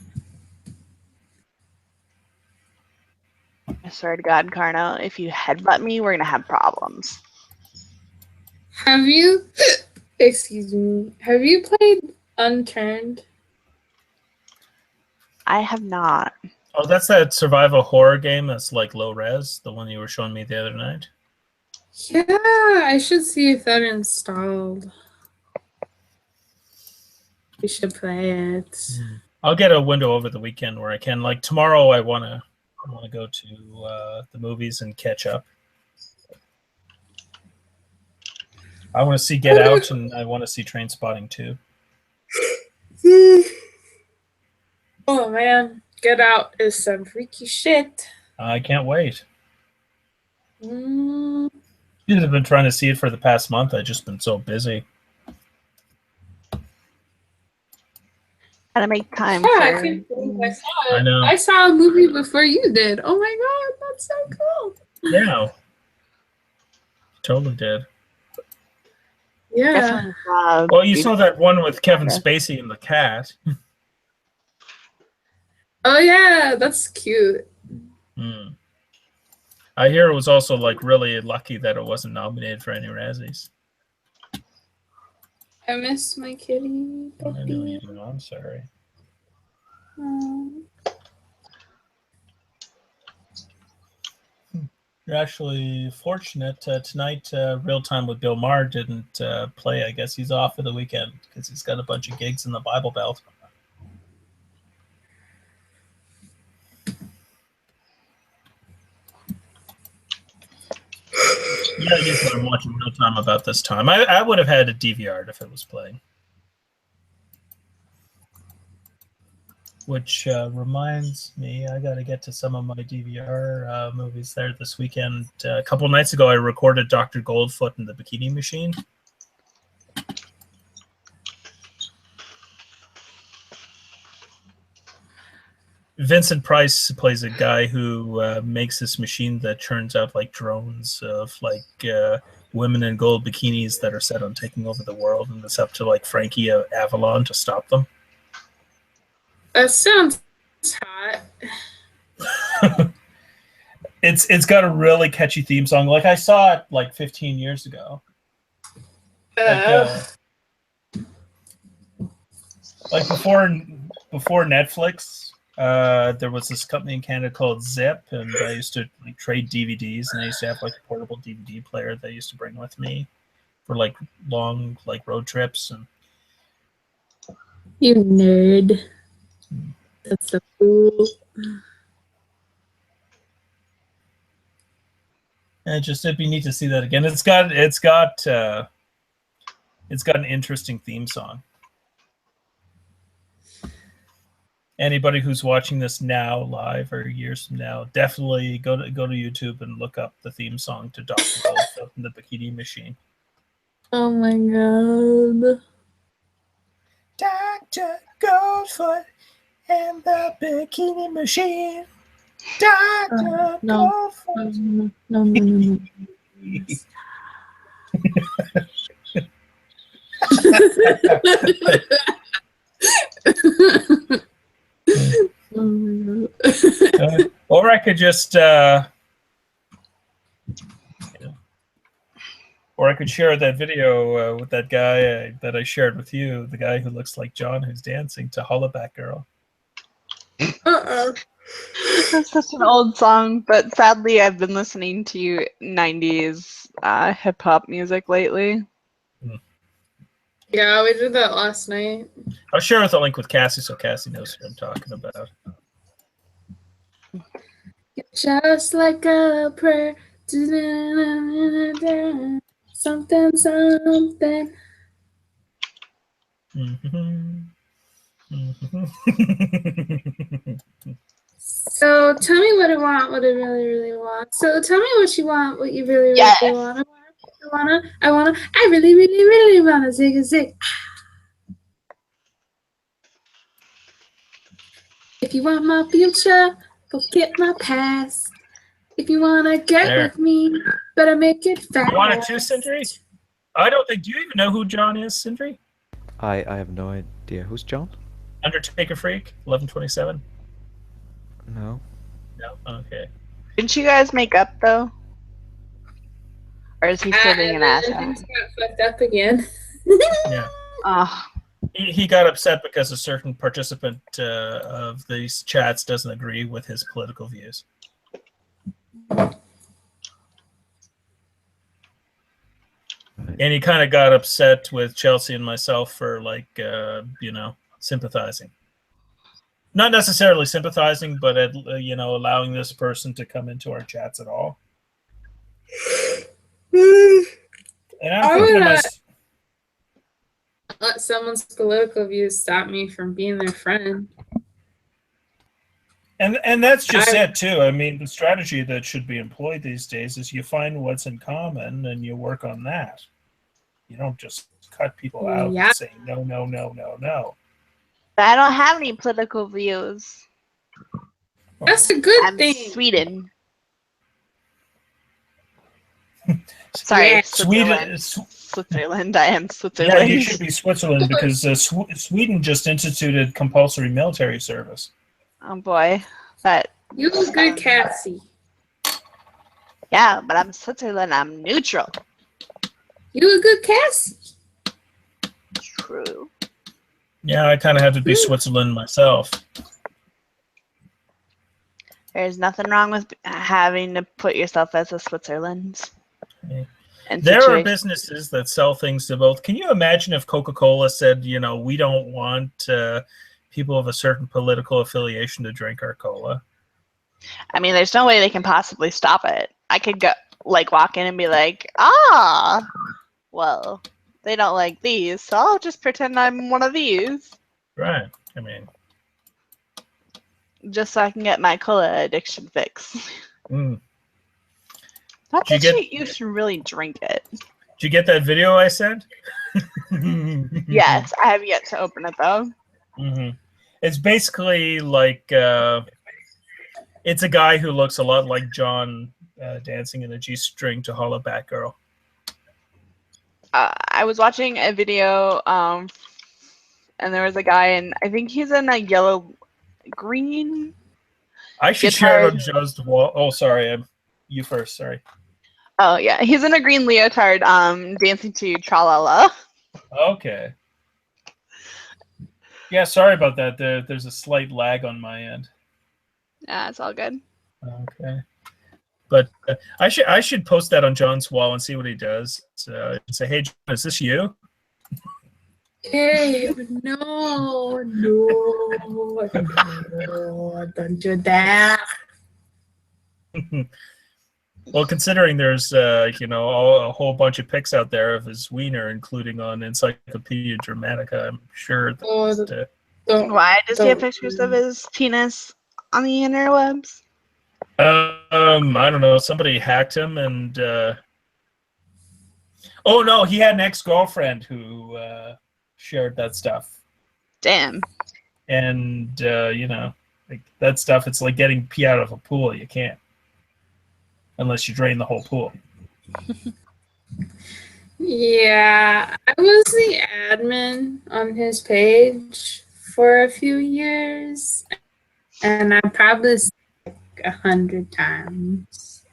I swear to God, Carno, if you headbutt me, we're gonna have problems. Have you? Excuse me. Have you played Unturned? I have not. Oh, that's that survival horror game that's like low res, the one you were showing me the other night. Yeah, I should see if that installed. We should play it. I'll get a window over the weekend where I can. Like tomorrow, I wanna go to the movies and catch up. I want to see Get Out, and I want to see Train Spotting too. Oh man, Get Out is some freaky shit. I can't wait. Mm, I've been trying to see it for the past month. I've just been so busy. Gotta make time yeah, I for. can't believe I saw it. I know. I saw a movie before you did. Oh my god, that's so cool. Yeah, totally did. Yeah. Definitely Well, you saw that one with Kevin Spacey and the cat. Oh yeah, that's cute. Hmm. I hear it was also like really lucky that it wasn't nominated for any Razzies. I miss my kitty. I know you do. I'm sorry. You're actually fortunate. Tonight, Real Time with Bill Maher didn't play. I guess he's off for the weekend because he's got a bunch of gigs in the Bible Belt. Yeah, I guess I'm watching Real Time about this time. I would have had a DVR if it was playing. Which reminds me, I got to get to some of my DVR movies there this weekend. A couple nights ago, I recorded Dr. Goldfoot and the Bikini Machine. Vincent Price plays a guy who makes this machine that turns out like drones of like women in gold bikinis that are set on taking over the world, and it's up to like Frankie Avalon to stop them. That sounds hot. It's got a really catchy theme song. Like I saw it like 15 years ago. Like before Netflix, there was this company in Canada called Zip, and I used to like trade DVDs, and I used to have like a portable DVD player that I used to bring with me for like long like road trips. And You nerd. That's so cool. it'd be neat to see that again. It's got an interesting theme song. Anybody who's watching this now live or years from now, definitely go to YouTube and look up the theme song to Dr. Goldfoot and the Bikini Machine. Oh my god. Dr. Goldfoot and the Bikini Machine. Dr. No. Goldfoot. No. Oh my god. Or I could just or I could share that video with that guy that I shared with you, the guy who looks like John who's dancing to Hollaback Girl. That's such an old song, but sadly, I've been listening to 90s hip hop music lately. Yeah, we did that last night. I'll share with a link with Cassie so Cassie knows what I'm talking about. Just like a prayer. Something, something. So tell me what I want, what I really, really want. So tell me what you want, what you really, really Yes. want. I really, really, really wanna zig a zig. If you want my future, forget my past. If you wanna get There. with me, better make it fast. You want it too, Sindri? I don't think. Do you even know who John is, Sindri? I have no idea. Who's John? Undertaker Freak, 1127. No. No. Okay. Didn't you guys make up though? Or is he still being an asshole? Things got fucked up again. Yeah. Oh, He got upset because a certain participant of these chats doesn't agree with his political views. And he kind of got upset with Chelsea and myself for, like, sympathizing. Not necessarily sympathizing, but, allowing this person to come into our chats at all. And I'm thinking to myself, let someone's political views stop me from being their friend. and that's just it, too. I mean, the strategy that should be employed these days is you find what's in common and you work on that. You don't just cut people out and say, no, no, no, no, no. but I don't have any political views. That's a good I'm thing. Sweden. Sorry, Yeah. Switzerland. Switzerland. I am Switzerland. Yeah, you should be Switzerland because Sweden just instituted compulsory military service. Oh boy, that. You look good, Cassie. Yeah, but I'm Switzerland. I'm neutral. You look good, Cassie. True. Yeah, I kind of have to be Switzerland myself. There's nothing wrong with having to put yourself as a Switzerland. Yeah. And There are businesses that sell things to both. Can you imagine if Coca-Cola said, we don't want people of a certain political affiliation to drink our cola? I mean, there's no way they can possibly stop it. I could go, walk in and be like, well, they don't like these, so I'll just pretend I'm one of these. Right. I mean, just so I can get my cola addiction fix. Mm. Not that you should really drink it. Did you get that video I sent? Yes, I have yet to open it though. Mm-hmm. It's basically like it's a guy who looks a lot like John dancing in a G-string to Holla Back Girl. I was watching a video, and there was a guy, and I think he's in a yellow-green. I should share it on Joe's wall. Oh, sorry, you first. Sorry. Oh yeah, he's in a green leotard, dancing to Tra-la-la. Okay. Yeah, sorry about that. There's a slight lag on my end. Yeah, it's all good. Okay. But I should post that on John's wall and see what he does. So say, hey, John, is this you? Hey, no, don't do that. Well, considering there's a whole bunch of pics out there of his wiener, including on Encyclopedia Dramatica, I'm sure that. Why does he have pictures of his penis on the interwebs? I don't know. Somebody hacked him, and oh no, he had an ex-girlfriend who shared that stuff. Damn. And that stuff, it's like getting pee out of a pool. You can't, unless you drain the whole pool. Yeah, I was the admin on his page for a few years, and I probably 100 times.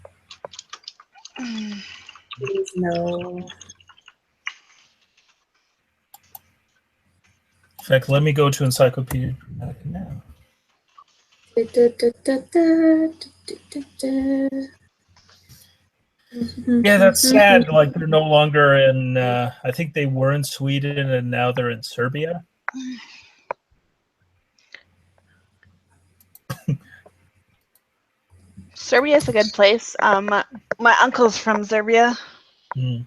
Please no. In fact, let me go to Encyclopedia Dramatica now. Yeah, that's sad. Like they're no longer in. I think they were in Sweden, and now they're in Serbia. Serbia's a good place. My uncle's from Serbia. Hmm.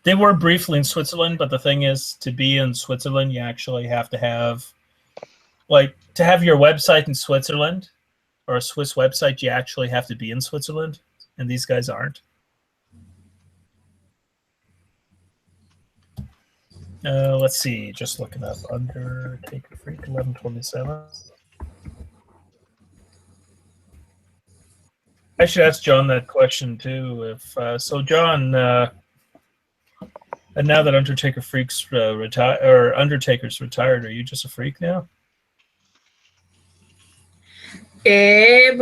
They were briefly in Switzerland, but the thing is, to be in Switzerland, you actually have to have, like, to have your website in Switzerland or a Swiss website, you actually have to be in Switzerland, and these guys aren't. Let's see, just looking up Undertaker Freak 1127. I should ask John that question too. If so, John, and now that Undertaker Freak's retired, or Undertaker's retired, are you just a freak now? Gabe.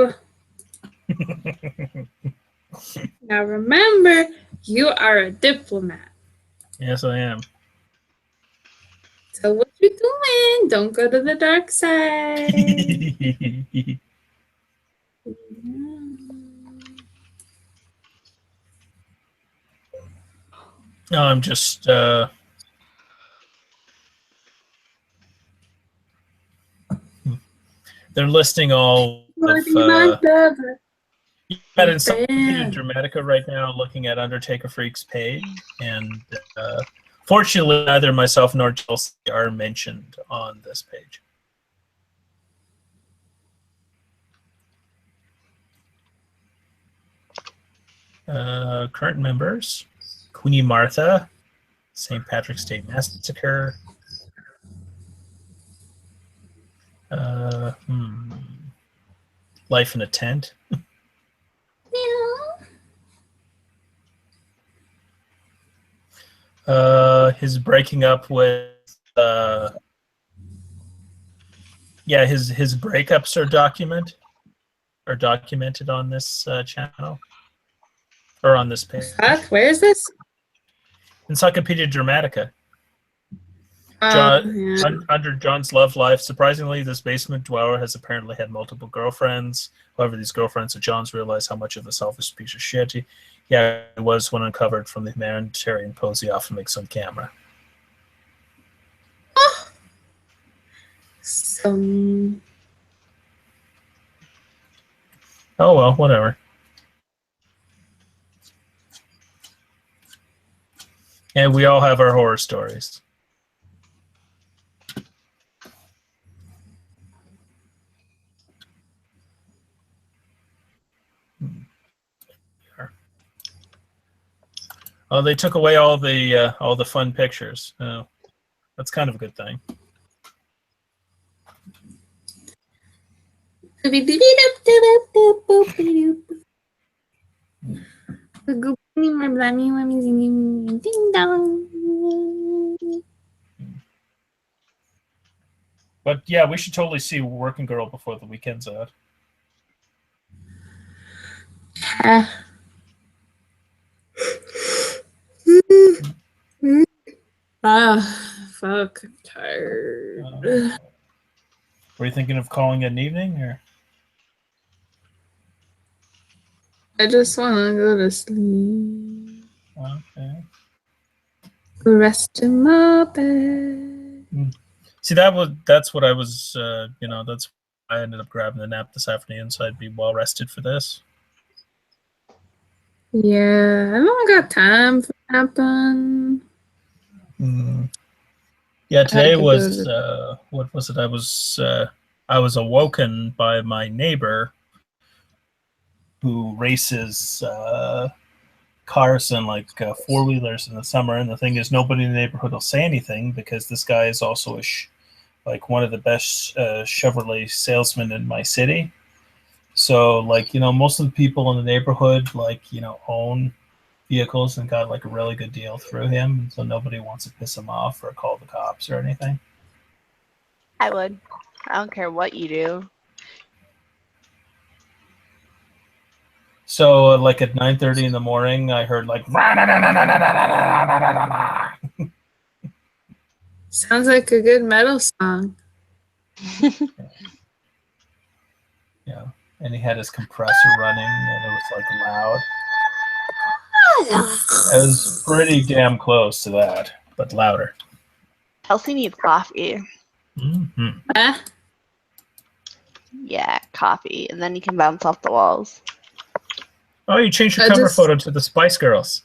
Now remember, you are a diplomat. Yes, I am. So what you doing? Don't go to the dark side. No, I'm just. They're listing all of. At Encyclopedia Dramatica right now, looking at Undertaker Freak's page, and fortunately, neither myself nor Chelsea are mentioned on this page. Current members: Queenie Martha, St. Patrick's Day Massacre. Life in a Tent. His breaking up with his breakups are documented on this channel or on this page. Fuck, where is this? Encyclopedia Dramatica. Under John's love life, surprisingly, this basement dweller has apparently had multiple girlfriends. However, these girlfriends of John's realize how much of a selfish piece of shit he was when uncovered from the humanitarian pose he often makes on camera. So mean. Oh well, whatever. And we all have our horror stories. Oh, they took away all the fun pictures. Oh, that's kind of a good thing. But yeah, we should totally see Working Girl before the weekend's out. Fuck, I'm tired. Were you thinking of calling it an evening, or? I just want to go to sleep. Okay. Rest in my bed. See, that's what I was. That's why I ended up grabbing the nap this afternoon, so I'd be well rested for this. Yeah, I don't got time for napping. Yeah, today was what was it? I was awoken by my neighbor who races cars and like four-wheelers in the summer, and the thing is, nobody in the neighborhood will say anything because this guy is also like one of the best Chevrolet salesmen in my city. So like, most of the people in the neighborhood own vehicles and got like a really good deal through him, so nobody wants to piss him off or call the cops or anything. I would. I don't care what you do. So like at 9:30 in the morning, I heard like Sounds like a good metal song. Yeah, and he had his compressor running, and it was like loud. It was pretty damn close to that, but louder. Kelsey needs coffee. Mm-hmm. Yeah, coffee, and then you can bounce off the walls. Oh, you changed your I cover just- photo to the Spice Girls.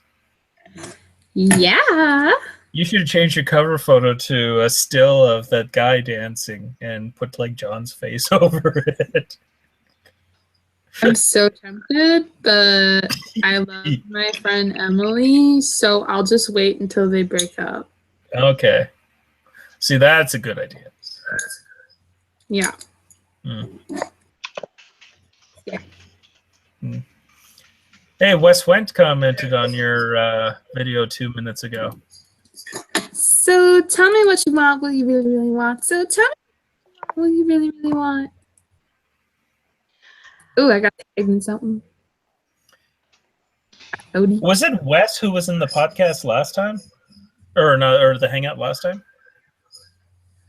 Yeah. You should change your cover photo to a still of that guy dancing and put like John's face over it. I'm so tempted, but I love my friend Emily, so I'll just wait until they break up. Okay. See, that's a good idea. Yeah. Hey, Wes Went commented on your video 2 minutes ago. So tell me what you want, what you really, really want. So tell me what you really, really want. Oh, I got tagged in something. Odie. Was it Wes who was in the podcast last time? Or no, or the hangout last time?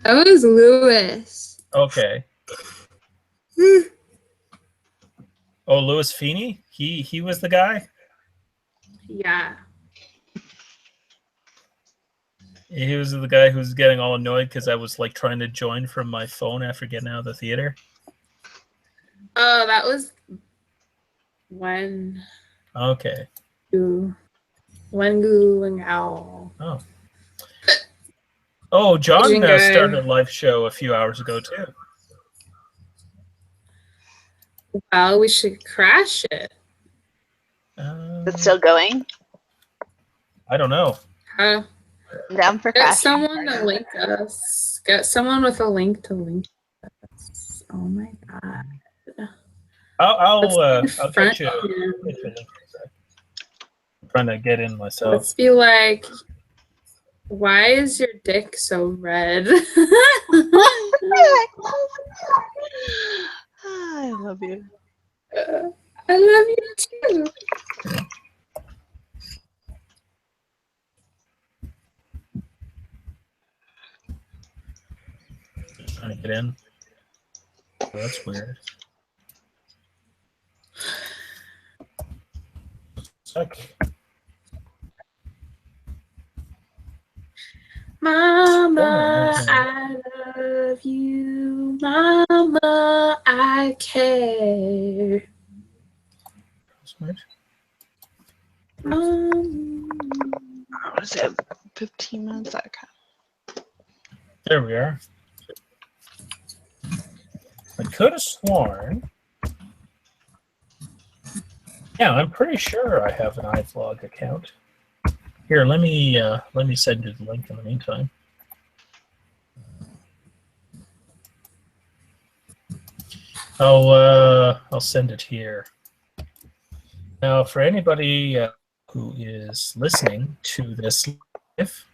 That was Lewis. Okay. Oh, Louis Feeney? He was the guy? Yeah. He was the guy who was getting all annoyed because I was like trying to join from my phone after getting out of the theater. Oh, that was when Okay. Owl. Oh. Oh, John Asian guy. started a live show a few hours ago too. Well, we should crash it. It's still going. I don't know. Uh, I'm down for get crashing. someone to link us. Get someone with a link to link us. Oh my god. I'll Let's get front you. you. Get you a link in a sec. I'm trying to get in myself. Let's be like, why is your dick so red? I love you. I love you too. Trying to get in. Oh, that's weird. Sec. Mama, I love you. Mama, I care. That's weird. What is it? 15 minutes? Okay. There we are. I could have sworn. Yeah, I'm pretty sure I have an iVlog account. Here, let me send you the link in the meantime. I'll send it here. Now, for anybody who is listening to this live,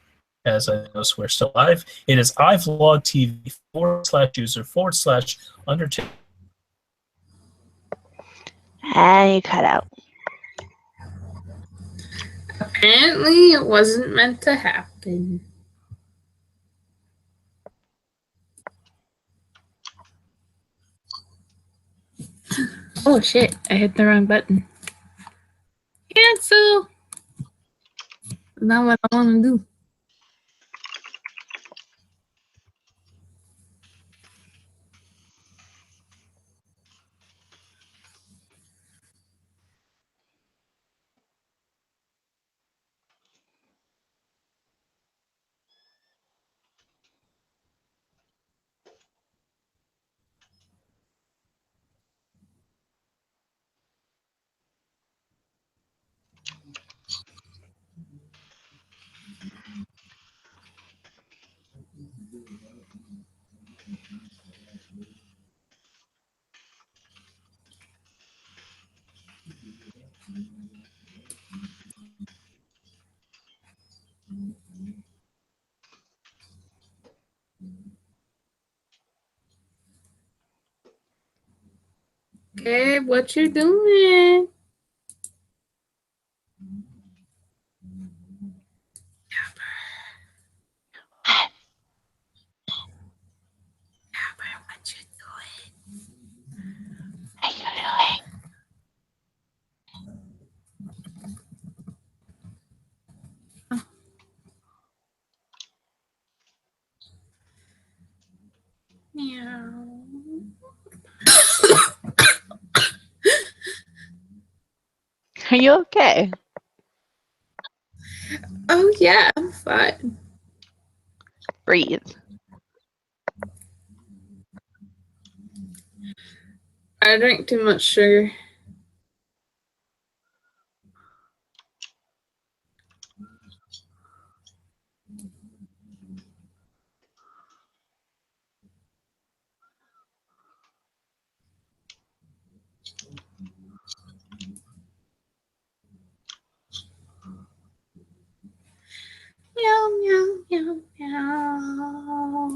as I know we're still live, it is iVlog TV /user/Undertale. And you cut out. Apparently, it wasn't meant to happen. Oh shit, I hit the wrong button. Cancel! Not what I want to do. Okay, what you doing? What you doing? Meow. Are you okay? Oh yeah, I'm fine. Breathe. I drank too much sugar. Meow meow meow meow.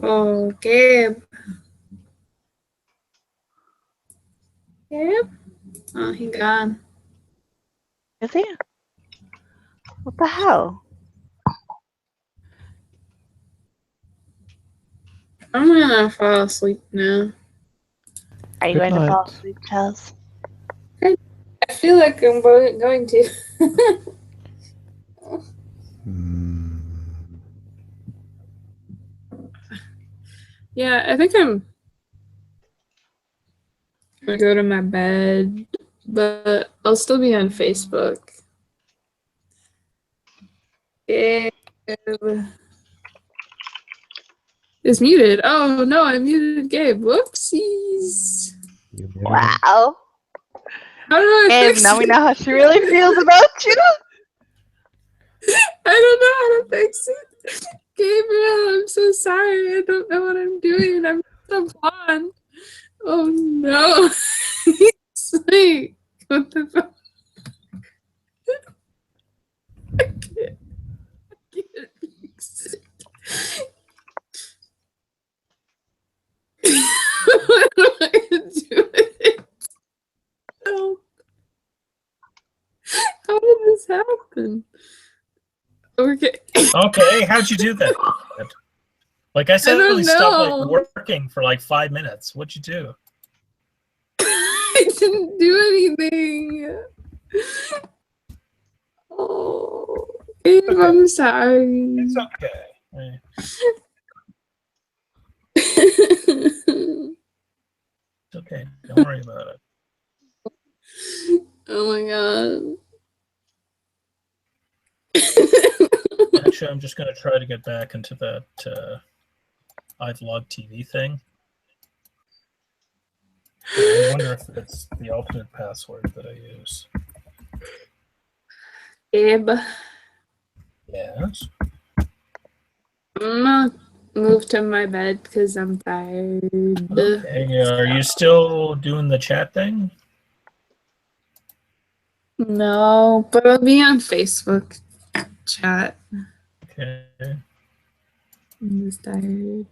Oh, Gabe. Gabe? Oh, he gone. Is he? What the hell? I'm gonna fall asleep now. Are you Good going to fall night. asleep, Chels? I feel like I'm going to. Hmm. Yeah, I think I'm gonna go to my bed, but I'll still be on Facebook. Gabe is muted. Oh no, I muted Gabe. Whoopsies. You muted him. Wow. How do I Gabe, fix now we it? know how she really feels about you. I don't know how to fix it. Gabriel, I'm so sorry. I don't know what I'm doing. I'm so blonde. Oh no. He's like, what the fuck? I can't fix it. What am I gonna do with it? Help. How did this happen? Okay. Okay, how'd you do that? Like I don't suddenly stopped know. like working for like 5 minutes. What'd you do? I didn't do anything. Oh, Gabe, Okay. I'm sorry. It's okay. It's okay. Don't worry about it. Oh my god. Actually, I'm just going to try to get back into that iVlog TV thing. I wonder if it's the alternate password that I use. Gabe, Yes. I'm gonna move to my bed because I'm tired. Okay. Are you still doing the chat thing? No, but I'll be on Facebook chat. Okay. I'm just tired.